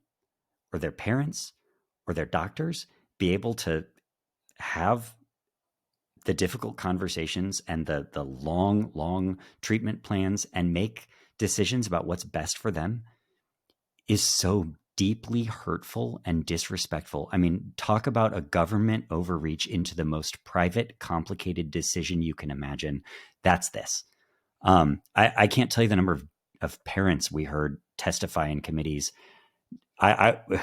or their parents or their doctors be able to have the difficult conversations and the long treatment plans and make decisions about what's best for them is so deeply hurtful and disrespectful. I mean, talk about a government overreach into the most private, complicated decision you can imagine. That's this. I can't tell you the number of parents we heard testify in committees.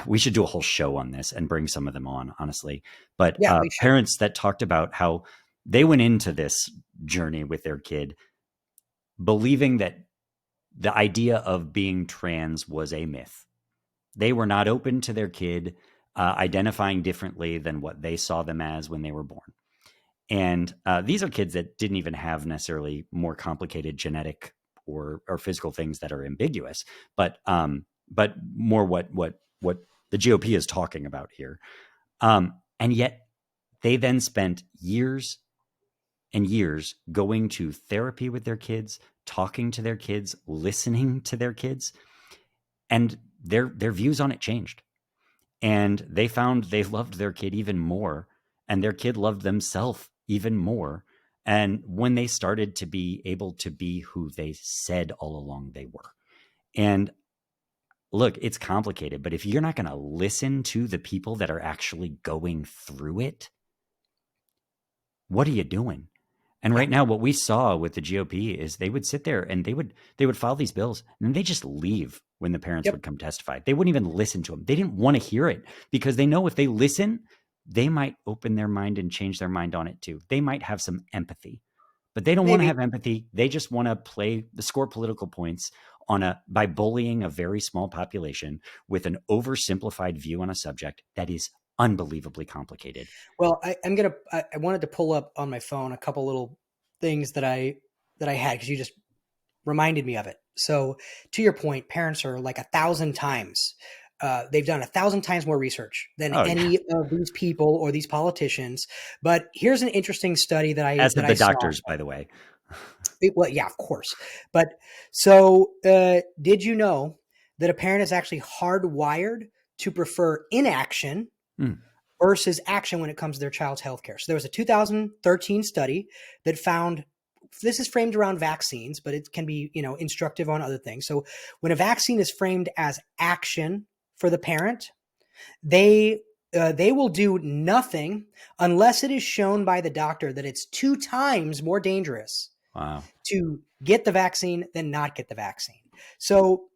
We should do a whole show on this and bring some of them on, honestly. But Yeah, we should. parents that talked about how they went into this journey with their kid believing that the idea of being trans was a myth. They were not open to their kid identifying differently than what they saw them as when they were born. And these are kids that didn't even have necessarily more complicated genetic or physical things that are ambiguous, but more what the GOP is talking about here. And yet they then spent years and years going to therapy with their kids, talking to their kids, listening to their kids, and their views on it changed. And they found they loved their kid even more, and their kid loved themselves even more. And when they started to be able to be who they said all along they were. And look, it's complicated, but if you're not going to listen to the people that are actually going through it, what are you doing? And Yeah. right now, what we saw with the GOP is they would sit there and they would file these bills and then they just leave when the parents Yep. would come testify. They wouldn't even listen to them. They didn't want to hear it because they know if they listen, they might open their mind and change their mind on it too. They might have some empathy, but they don't want to Maybe. have empathy. They just want to score political points by bullying a very small population with an oversimplified view on a subject that is unbelievably complicated. Well, I wanted to pull up on my phone a couple little things that I had because you just reminded me of it. So to your point, parents are like 1,000 times. They've done 1,000 times more research than Oh yeah, any of these people or these politicians. But here's an interesting study that I as that have I the saw. doctors, by the way. Well, yeah, of course. But so, did you know that a parent is actually hardwired to prefer inaction Mm. versus action when it comes to their child's healthcare? So there was a 2013 study that found this is framed around vaccines, but it can be, instructive on other things. So when a vaccine is framed as action for the parent, they will do nothing unless it is shown by the doctor that it's 2 times more dangerous Wow. to get the vaccine than not get the vaccine. So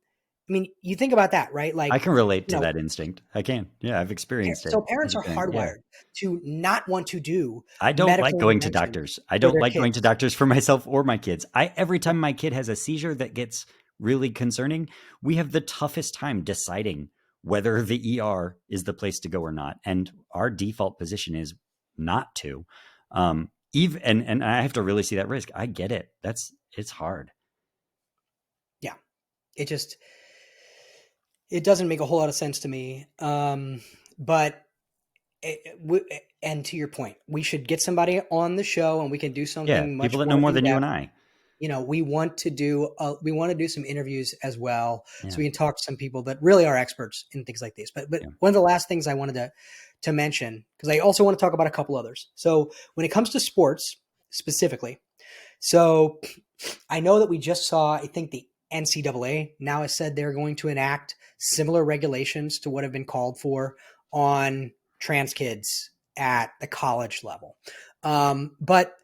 I mean, you think about that, right? I Like, can relate you to know, that instinct. I can. Yeah, I've experienced it so parents as a are parent. Yeah. hardwired to not want to do I don't like medical going to intervention doctors. I for don't their like going to kids. doctors for myself or my kids. Every time my kid has a seizure that gets really concerning, we have the toughest time deciding whether the ER is the place to go or not. And our default position is not to. Even and I have to really see that risk. I get it. It's hard. Yeah, it just it doesn't make a whole lot of sense to me. But and to your point, we should get somebody on the show, and we can do Yeah, something people much that know more more in than you and depth. I. You know, we want to do some interviews as well, so Yeah, we can talk to some people that really are experts in things like this. But yeah, one of the last things I wanted to mention, because I also want to talk about a couple others. So when it comes to sports specifically, so I know that we just saw, I think the NCAA now has said they're going to enact similar regulations to what have been called for on trans kids at the college level. But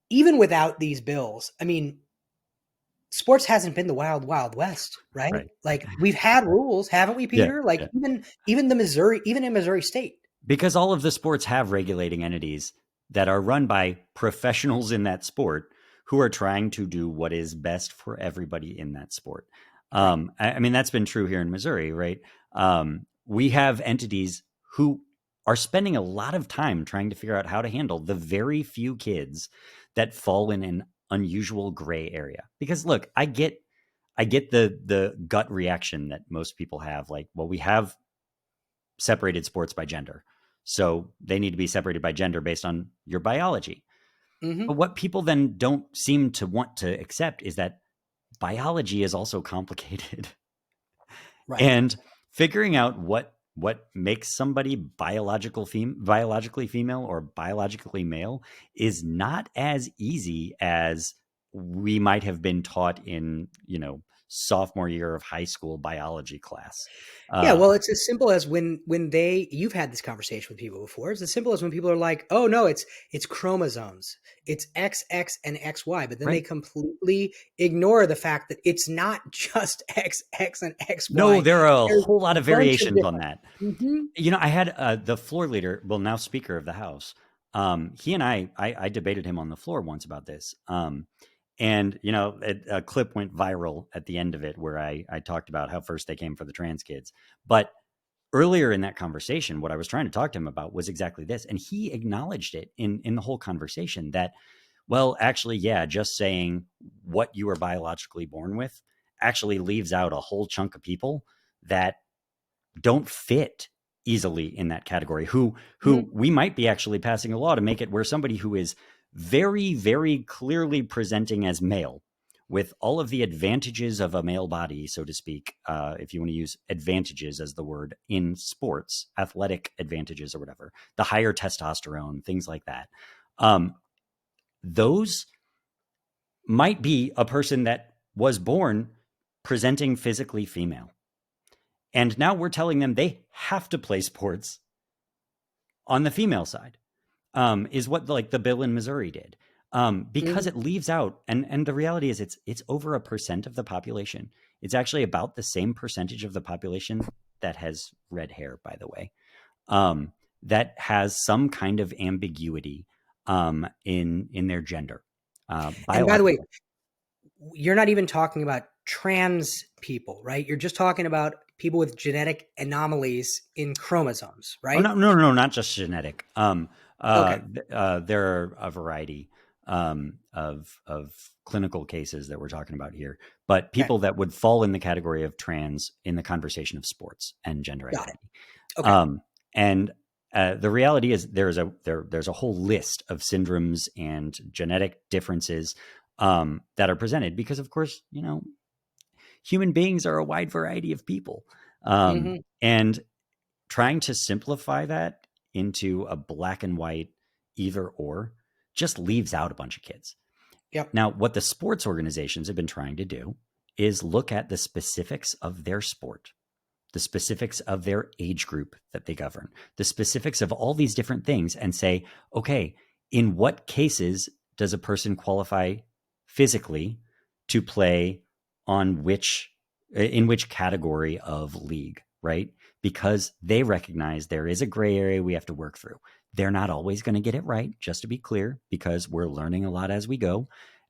even without these bills, I mean, sports hasn't been the wild, wild west, right? right. Like we've had rules, haven't we, Yeah, Peter? Like yeah. even the Missouri, even in Missouri State. Because all of the sports have regulating entities that are run by professionals in that sport who are trying to do what is best for everybody in that sport. Right. I mean, that's been true here in Missouri, right? We have entities who are spending a lot of time trying to figure out how to handle the very few kids that fall in an unusual gray area. Because look, I get the gut reaction that most people have, like, well, we have separated sports by gender. So they need to be separated by gender based on your biology. Mm-hmm. But what people then don't seem to want to accept is that biology is also complicated. Right. And figuring out what makes somebody biologically female or biologically male is not as easy as we might have been taught in, sophomore year of high school biology class. Yeah, Uh, well, it's as simple as when they you've had this conversation with people before. It's as simple as when people are like, "Oh no, it's chromosomes. It's XX and XY," but then they right. completely ignore the fact that it's not just XX and No, XY. there are a There's whole lot a of bunch of variations on different. that. Mhm. I had the floor leader, well, now Speaker of the House. He and I debated him on the floor once about this. And a clip went viral at the end of it where I talked about how first they came for the trans kids. But earlier in that conversation, what I was trying to talk to him about was exactly this, and he acknowledged it in the whole conversation that, well, actually, yeah, just saying what you are biologically born with actually leaves out a whole chunk of people that don't fit easily in that category, who Mhm. we might be actually passing a law to make it where somebody who is very, very clearly presenting as male with all of the advantages of a male body, so to speak, if you want to use advantages as the word in sports, athletic advantages or whatever, the higher testosterone, things like that. Those might be a person that was born presenting physically female. And now we're telling them they have to play sports on the female side, is what like the bill in Missouri did. Because Mhm. it leaves out, and the reality is it's over 1% of the population. It's actually about the same percentage of the population that has red hair, by the way, that has some kind of ambiguity in their gender, And by the way, biological. you're not even talking about trans people, right? You're just talking about people with genetic anomalies in chromosomes, Oh right? no, no, no, not just genetic. Okay. There are a variety of clinical cases that we're talking about here, but Okay. people that would fall in the category of trans in the conversation of sports and gender Got it. identity. Okay. And the reality is there's a whole list of syndromes and genetic differences that are presented because, of course, human beings are a wide variety of people, Mhm. and trying to simplify that into a black and white either or just leaves out a bunch of kids. Yep. Now, what the sports organizations have been trying to do is look at the specifics of their sport, the specifics of their age group that they govern, the specifics of all these different things, and say, okay, in what cases does a person qualify physically to play on which in which category of league, right? Because they recognize there is a gray area we have to work through. They're not always going to get it right, just to be clear, because we're learning a lot as we go.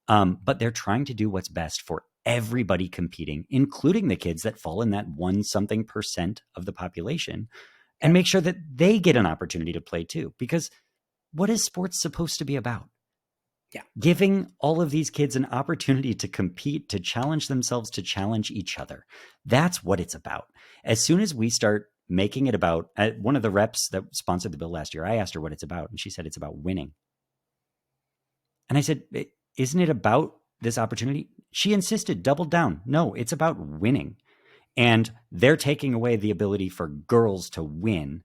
But they're trying to do what's best for everybody competing, including the kids that fall in that 1-something% of the population, and make sure that they get an opportunity to play too. Because what is sports supposed to be about? Yeah. Giving all of these kids an opportunity to compete, to challenge themselves, to challenge each other. That's what it's about. As soon as we start making it about, one of the reps that sponsored the bill last year, I asked her what it's about, and she said it's about winning. And I said, isn't it about this opportunity? She insisted, doubled down. No, it's about winning. And they're taking away the ability for girls to win.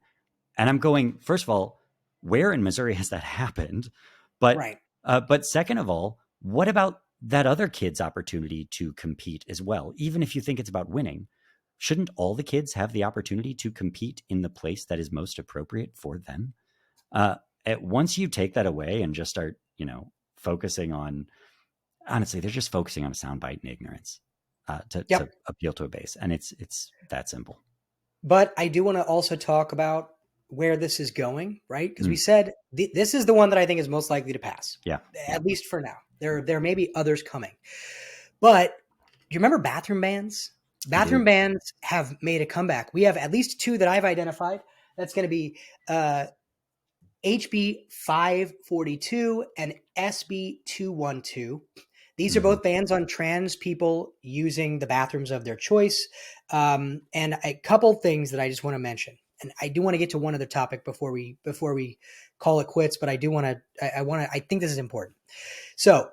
And I'm going, first of all, where in Missouri has that happened? But Right. But second of all, what about that other kid's opportunity to compete as well? Even if you think it's about winning, shouldn't all the kids have the opportunity to compete in the place that is most appropriate for them? Once you take that away and just start, focusing on, honestly, they're just focusing on a soundbite and ignorance to appeal to a base. And it's that simple. But I do want to also talk about where this is going, right? Because we said this is the one that I think is most likely to pass. Yeah. At least for now. There may be others coming. But do you remember bathroom bans? Bathroom bans have made a comeback. We have at least two that I've identified. That's going to be HB 542 and SB 212. These are both bans on trans people using the bathrooms of their choice. And a couple things that I just want to mention. And I do want to get to one other topic before we call it quits, but I do want to, I think this is important. So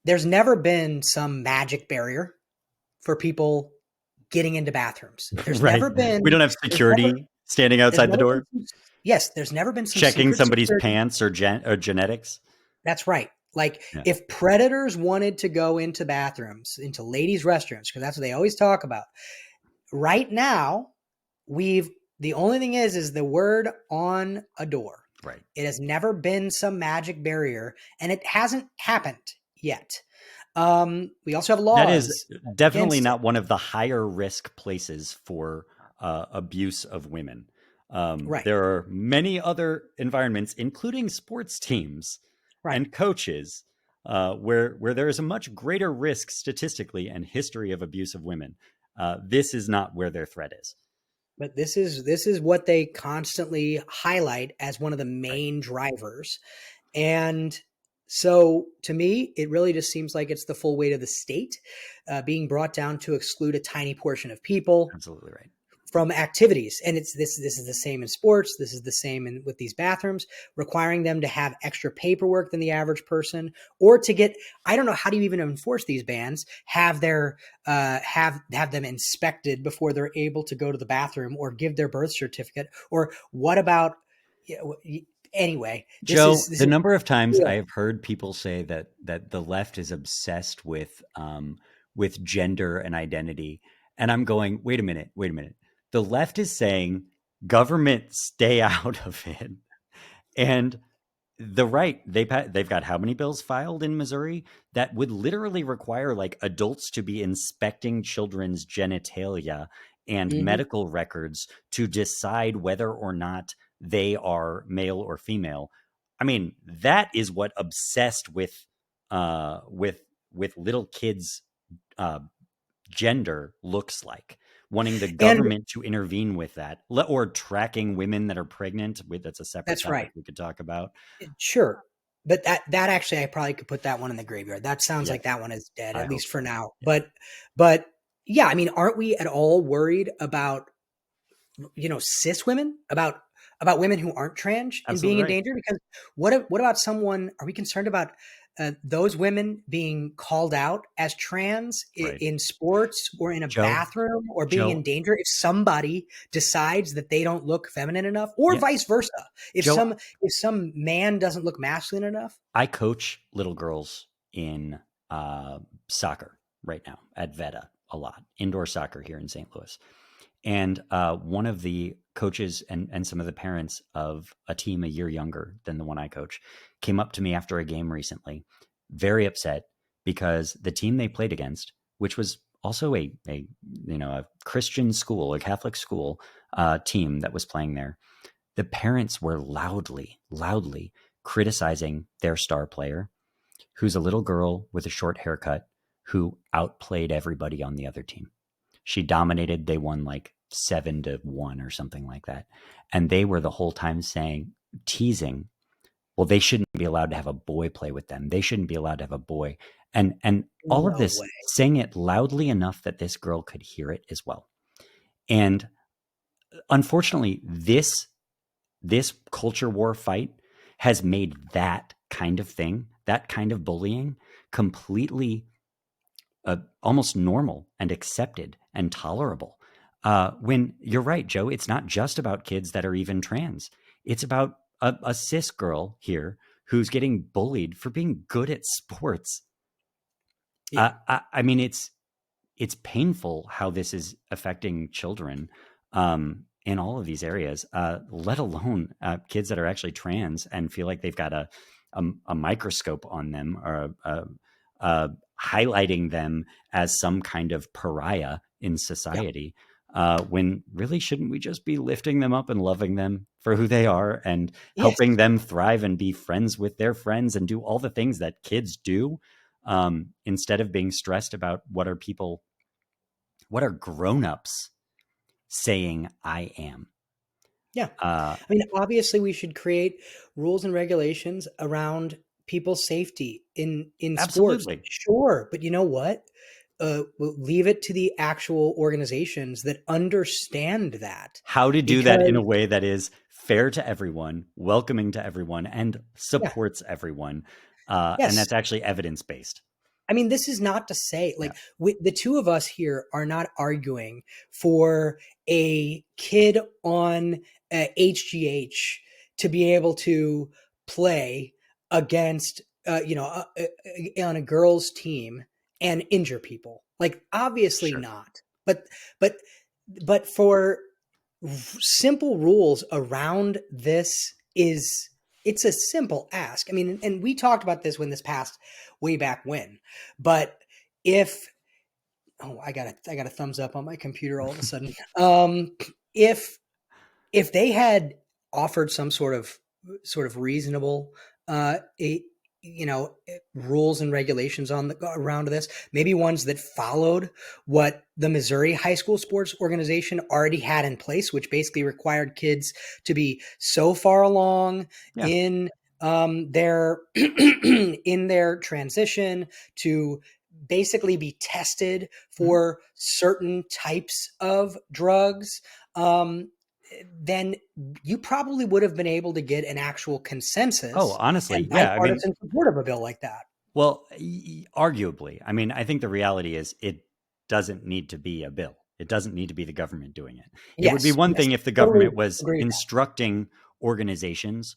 there's never been some magic barrier for people getting into bathrooms. There's never been. We don't have security standing outside the door. Yes. There's never been some checking somebody's security. Pants or genetics. That's right. Like if predators wanted to go into bathrooms, into ladies' restrooms, because that's what they always talk about. Right now, the only thing is the word on a door. Right. It has never been some magic barrier, and it hasn't happened yet. We also have laws. That is definitely not one of the higher risk places for abuse of women. Right. There are many other environments, including sports teams and coaches, where there is a much greater risk statistically and history of abuse of women. This is not where their threat is. But this is what they constantly highlight as one of the main drivers. And so to me, it really just seems like it's the full weight of the state being brought down to exclude a tiny portion of people. Absolutely right. From activities. And this is the same in sports. This is the same with these bathrooms, requiring them to have extra paperwork than the average person, or to get, I don't know, how do you even enforce these bans? Have their, have them inspected before they're able to go to the bathroom, or give their birth certificate, or what about, anyway, Joe, the number of times I have heard people say that the left is obsessed with gender and identity. And I'm going, wait a minute. The left is saying government stay out of it. And the right, they've got how many bills filed in Missouri that would literally require like adults to be inspecting children's genitalia and medical records to decide whether or not they are male or female. I mean, that is what obsessed with little kids' gender looks like. Wanting the government to intervene with that, or tracking women that are pregnant. That's a separate topic we could talk about. Sure. But that actually, I probably could put that one in the graveyard. That sounds like that one is dead, at least for now. Yeah. But yeah, I mean, aren't we at all worried about, cis women, about women who aren't trans and being in danger? Because what about someone, are we concerned about those women being called out as trans in sports or in a bathroom, or being in danger if somebody decides that they don't look feminine enough, or vice versa? If some man doesn't look masculine enough. I coach little girls in soccer right now at Veta a lot, indoor soccer here in St. Louis. And one of the coaches and some of the parents of a team a year younger than the one I coach came up to me after a game recently, very upset because the team they played against, which was also a Christian school, a Catholic school team that was playing there. The parents were loudly criticizing their star player, who's a little girl with a short haircut who outplayed everybody on the other team. She dominated. They won like 7-1 or something like that. And they were the whole time teasing, well, they shouldn't be allowed to have a boy play with them. They shouldn't be allowed to have a boy. And all of No this, way. saying it loudly enough that this girl could hear it as well. And unfortunately, this culture war fight has made that kind of thing, that kind of bullying, completely almost normal and accepted and tolerable. When you're right, Joe, it's not just about kids that are even trans. It's about a cis girl here who's getting bullied for being good at sports. Yeah. I mean, it's painful how this is affecting children in all of these areas, let alone kids that are actually trans and feel like they've got a microscope on them, or highlighting them as some kind of pariah in society. When really, shouldn't we just be lifting them up and loving them for who they are and Yes. helping them thrive and be friends with their friends and do all the things that kids do, instead of being stressed about what are grown-ups saying I am? Yeah. I mean, obviously we should create rules and regulations around people's safety in sports. Absolutely. Sure. But you know what? We'll leave it to the actual organizations that understand that. How to do that in a Because, way that is fair to everyone, welcoming to everyone, and yeah, supports everyone. And yes. that's actually evidence-based. I mean, this is not to say, Yeah. like, the two of us here are not arguing for a kid on HGH to be able to play against, on a girls' team and injure people. Like, obviously Sure. not. But but for simple rules around this, it's a simple ask. I mean, and we talked about this when this passed way back when. But if I got a thumbs up on my computer all of a sudden. If they had offered some sort of reasonable rules and regulations on the around this, maybe ones that followed what the Missouri High School Sports Organization already had in place, which basically required kids to be so far along Yeah. in their in their transition to basically be tested Mhm. for certain types of drugs, then you probably would have been able to get an actual Oh, consensus honestly, and yeah. I mean, bipartisan support of a bill like that. well, arguably. I mean, I think the reality is it doesn't need to be a bill. It doesn't need to be the government doing it. It would be Yes, one yes, thing if the totally government was agree with instructing organizations,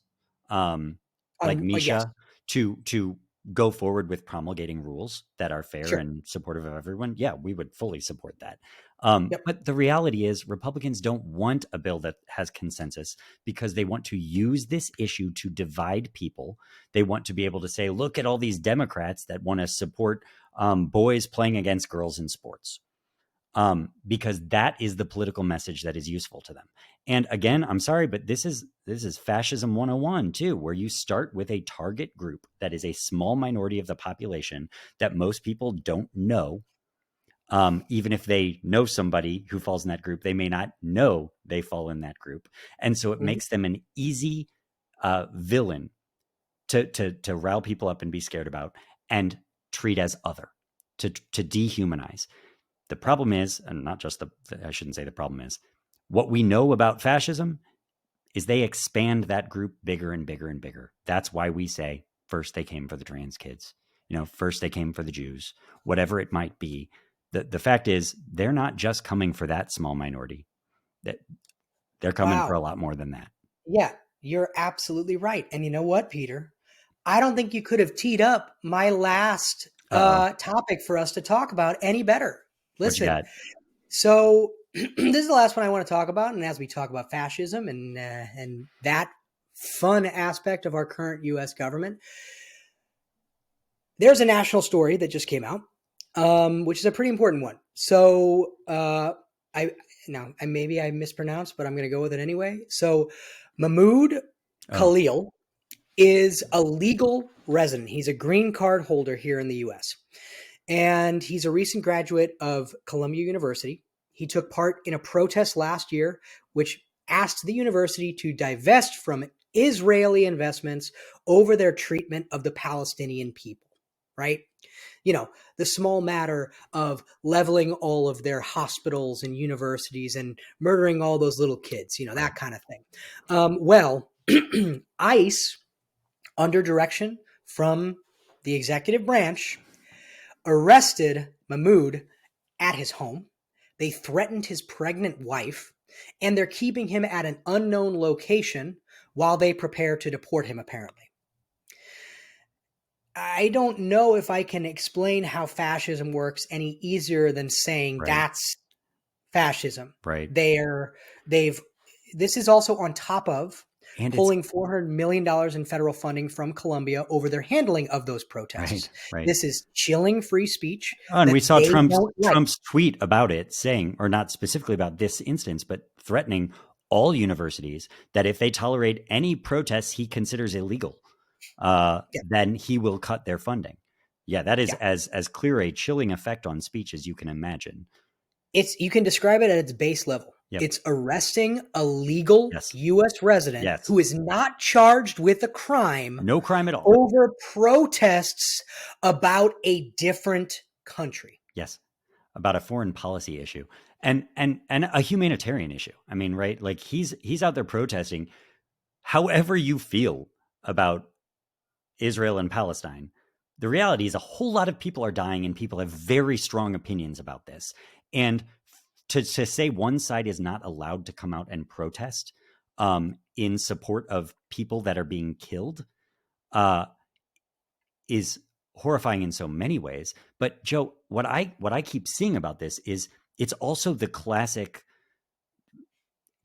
that. like Yes, Misha, to go forward with promulgating rules that are fair sure. and supportive of everyone. Yeah, we would fully support that. Yep. But the reality is, Republicans don't want a bill that has consensus because they want to use this issue to divide people. They want to be able to say, look at all these Democrats that want to support boys playing against girls in sports, because that is the political message that is useful to them. And again, I'm sorry, but this is fascism 101 too, where you start with a target group that is a small minority of the population that most people don't know. Even if they know somebody who falls in that group, they may not know they fall in that group. And so it Mhm. makes them an easy villain to rile people up and be scared about and treat as other, to dehumanize. The problem is, and not just I shouldn't say the problem is, what we know about fascism is they expand that group bigger and bigger and bigger. That's why we say first they came for the trans kids, first they came for the Jews, whatever it might be. The fact is, they're not just coming for that small minority. That they're coming for Wow. a lot more than that. Yeah, you're absolutely right. And you know what, Peter? I don't think you could have teed up my last Uh oh, topic for us to talk about any better. what you Listen, got? so this is the last one I want to talk about, and as we talk about fascism and that fun aspect of our current U.S. government, there's a national story that just came out which is a pretty important one. So I now I maybe I mispronounced, but I'm going to go with it anyway. So Mahmoud Oh, Khalil is a legal resident. He's a green card holder here in the U.S. And he's a recent graduate of Columbia University. He took part in a protest last year, which asked the university to divest from Israeli investments over their treatment of the Palestinian people, right? You know, the small matter of leveling all of their hospitals and universities and murdering all those little kids, right. that kind of thing. Well, ICE, under direction from the executive branch, arrested Mahmoud at his home. They threatened his pregnant wife, and they're keeping him at an unknown location while they prepare to deport him, apparently. I don't know if I can explain how fascism works any easier than saying Right. that's fascism. Right. They've this is also on top of And it's pulling $400 million in federal funding from Colombia over their handling of those right. protests. Right. This is chilling free speech Oh, and we that saw they don't like. Trump's tweet about it saying, or not specifically about this instance, but threatening all universities that if they tolerate any protests he considers illegal, Yeah, then he will cut their funding. Yeah, that is yeah. as clear a chilling effect on speech as you can imagine. You can describe it at its base level. Yep. It's arresting a legal Yes. US resident Yes. who is not charged with a crime No crime at all. over protests about a different country. Yes. About a foreign policy issue and a humanitarian issue. I mean, right? Like he's out there protesting. However you feel about Israel and Palestine, the reality is a whole lot of people are dying and people have very strong opinions about this. And to say one side is not allowed to come out and protest in support of people that are being killed uh, is horrifying in so many ways. But Joe, what I keep seeing about this is it's also the classic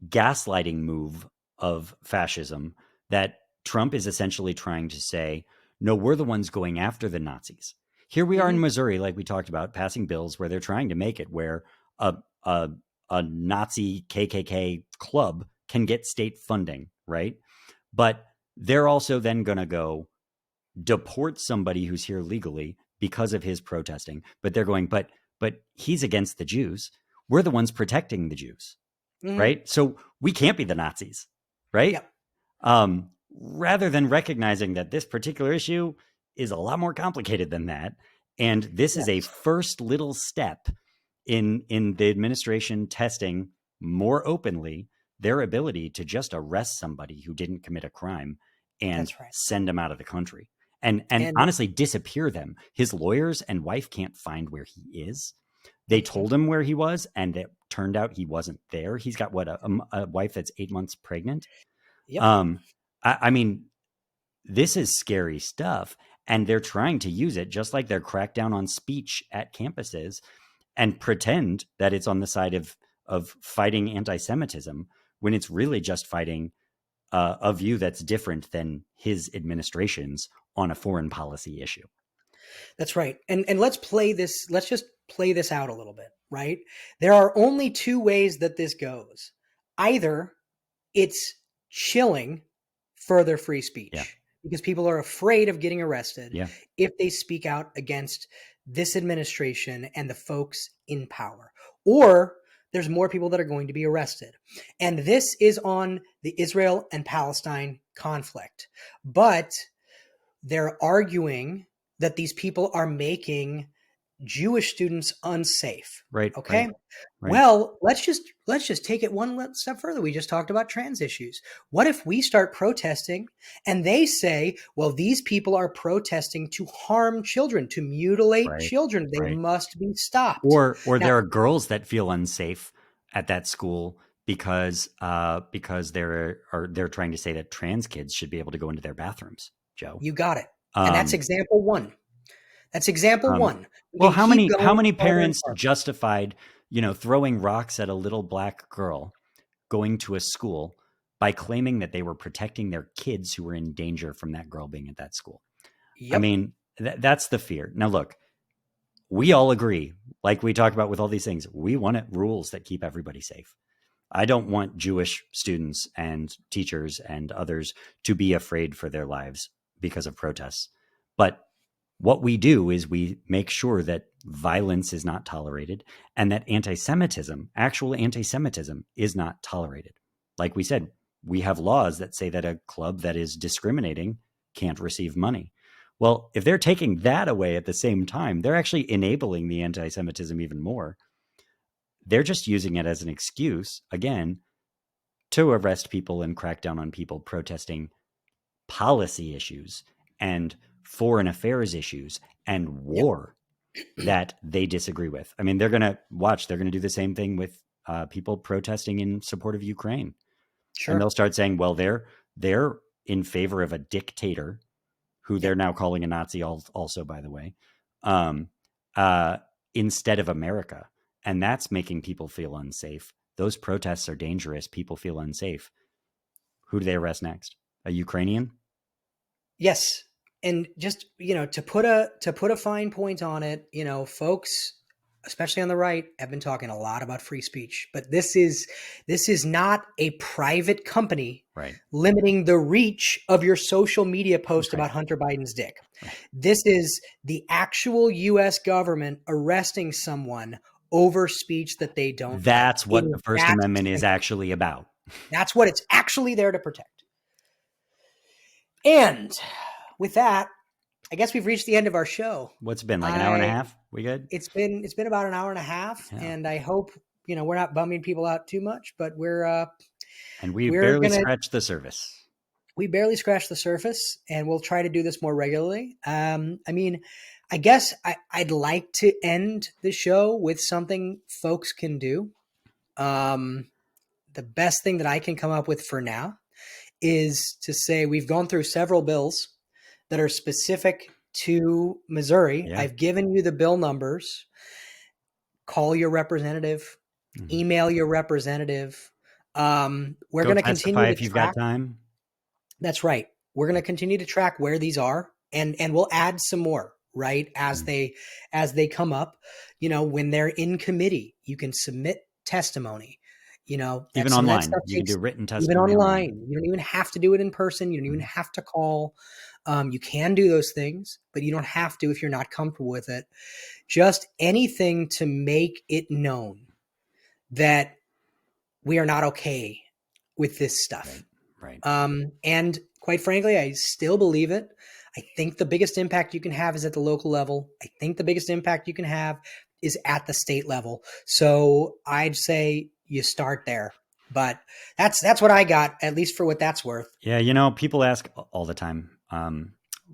gaslighting move of fascism that Trump is essentially trying to say, no, we're the ones going after the Nazis. Here we are in Mhm. Missouri, like we talked about, passing bills where they're trying to make it where a, a, a Nazi KKK club can get state funding, right? But they're also then going to go deport somebody who's here legally because of his protesting. But they're going, but he's against the Jews. We're the ones protecting the Jews, Mhm. right? So we can't be the Nazis, right? Yep. Rather than recognizing that this particular issue is a lot more complicated than that, and this is a Yes. first little step in the administration testing more openly their ability to just arrest somebody who didn't commit a crime and That's right. send them out of the country and And honestly disappear them. His lawyers and wife can't find where he is. They mhm. told him where he was, and it turned out he wasn't there. He's got what a wife that's 8 months pregnant. Yep. Um, I mean, this is scary stuff, and they're trying to use it just like they're crackdown on speech at campuses and pretend that it's on the side of fighting anti-Semitism when it's really just fighting a view that's different than his administration's on a foreign policy issue. That's right. And let's just play this out a little bit, right? There are only two ways that this goes. Either it's chilling further free Yeah, speech because people are afraid of getting arrested yeah, if they speak out against this administration and the folks in power. Or there's more people that are going to be arrested. And this is on the Israel and Palestine conflict. But they're arguing that these people are making Jewish students unsafe. right, right, Okay. right. Well, let's just take it one step further. We just talked about trans issues. What if we start protesting and they say, well, these people are protesting to harm children, to mutilate Right, children. They right. must be stopped. Or Now, there are girls that feel unsafe at that school because they're trying to say that trans kids should be able to go into their bathrooms, Joe. you got it. And that's Um, example one. That's example um, one. We well, can keep how going many farther and parents farther. justified, throwing rocks at a little black girl going to a school by claiming that they were protecting their kids who were in danger from that girl being at that school? I Yep. mean, that's the fear. Now, look, we all agree, like we talked about with all these things, we want rules that keep everybody safe. I don't want Jewish students and teachers and others to be afraid for their lives because of protests. But what we do is we make sure that violence is not tolerated and that anti-Semitism, actual anti-Semitism, is not tolerated. Like we said, we have laws that say that a club that is discriminating can't receive money. Well, if they're taking that away at the same time, they're actually enabling the anti-Semitism even more. They're just using it as an excuse, again, to arrest people and crack down on people protesting policy issues and foreign affairs issues and Yep. war that they disagree with. I mean, they're going to do the same thing with people protesting in support of Ukraine. And they'll Sure. start saying, well, they're in favor of a dictator who they're Yep. now calling a Nazi also, by the way, um, uh, instead of America. And that's making people feel unsafe. Those protests are dangerous. People feel unsafe. Who do they arrest next? A Ukrainian? Yes. And just, to put a fine point on it, folks, especially on the right, have been talking a lot about free speech, but this is not a private company Right. limiting the reach of your social media post Right. about Hunter Biden's dick. Right. This is the actual US government arresting someone over speech that they don't That's like. what the First Amendment is actually about. That's what it's actually there to protect. And with that, I guess we've reached the end of our show. What's it been, like an hour and a half? We good? It's been about an hour and a half, Yeah. and I hope we're not bumming people out too much, but and we we're barely gonna scratched the surface. We barely scratched the surface, and we'll try to do this more regularly. I guess I'd like to end the show with something folks can do. The best thing that I can come up with for now is to say we've gone through several bills that are specific to Missouri. Yeah. I've given you the bill numbers. Call your representative, email your representative. We're going to continue to if you've got time. That's right. We're going to continue to track where these are, and we'll add some more, right? As they come up, when they're in committee, you can submit testimony. Even online, you can do written testimony. Even online. You don't even have to do it in person. You don't even have to call. You can do those things, but you don't have to if you're not comfortable with it. Just anything to make it known that we are not okay with this stuff. Right. And quite frankly, I still believe it. I think the biggest impact you can have is at the local level. I think the biggest impact you can have is at the state level. So I'd say you start there. But that's what I got, at least for what that's worth. Yeah, people ask all the time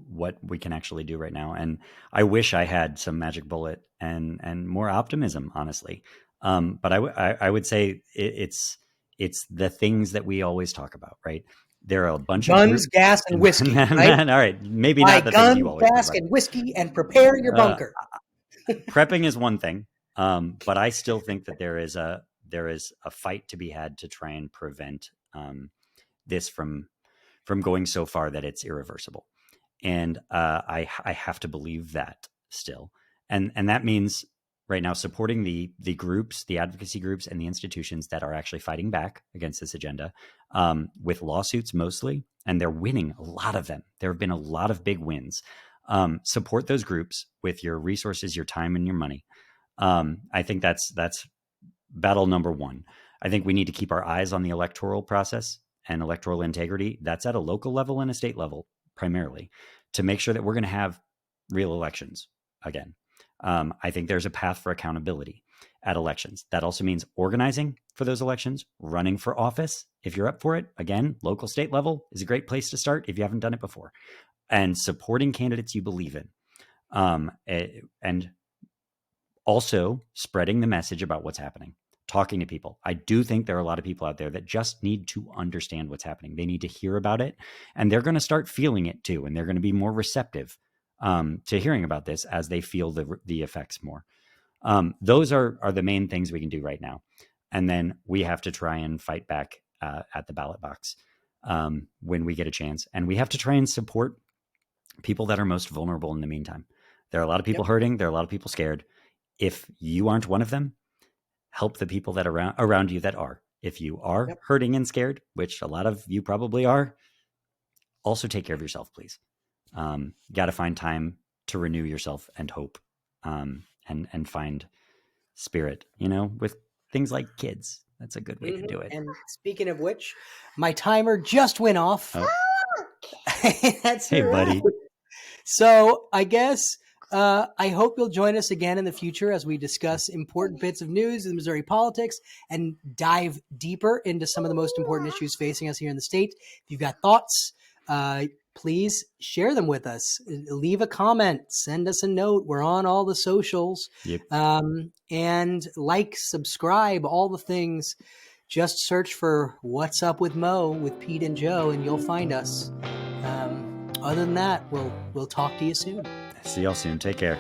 what we can actually do right now, and I wish I had some magic bullet and more optimism, honestly. But I would say it's the things that we always talk about, right? There are a bunch of guns, gas, and whiskey. Right? All right, maybe buy not the guns, things you always gas, talk about. and whiskey, and prepare your bunker. Prepping is one thing, but I still think that there is a fight to be had to try and prevent this from going so far that it's irreversible. And I have to believe that still, and that means right now supporting the groups, the advocacy groups, and the institutions that are actually fighting back against this agenda with lawsuits mostly, and they're winning a lot of them. There have been a lot of big wins. Support those groups with your resources, your time, and your money. I think that's battle number one. I think we need to keep our eyes on the electoral process and electoral integrity. That's at a local level and a state level primarily, to make sure that we're going to have real elections again. I think there's a path for accountability at elections. That also means organizing for those elections, running for office if you're up for it. Again, local, state level is a great place to start if you haven't done it before, and supporting candidates you believe in, and also spreading the message about what's happening. Talking to people. I do think there are a lot of people out there that just need to understand what's happening. They need to hear about it, and they're going to start feeling it too. And they're going to be more receptive to hearing about this as they feel the effects more. Those are the main things we can do right now. And then we have to try and fight back at the ballot box when we get a chance. And we have to try and support people that are most vulnerable in the meantime. There are a lot of people hurting. There are a lot of people scared. If you aren't one of them, help the people that are around you that are. If you are hurting and scared, which a lot of you probably are, also take care of yourself, please. Got to find time to renew yourself and hope, and find spirit, with things like kids. That's a good way to do it. And speaking of which, my timer just went off. Oh. That's hey, buddy. So I guess I hope you'll join us again in the future as we discuss important bits of news in Missouri politics and dive deeper into some of the most important issues facing us here in the state. If you've got thoughts, please share them with us. Leave a comment, send us a note. We're on all the socials. Yep. And like, subscribe, all the things. Just search for What's Up with Mo with Pete and Joe, and you'll find us. Other than that, we'll talk to you soon. See y'all soon. Take care.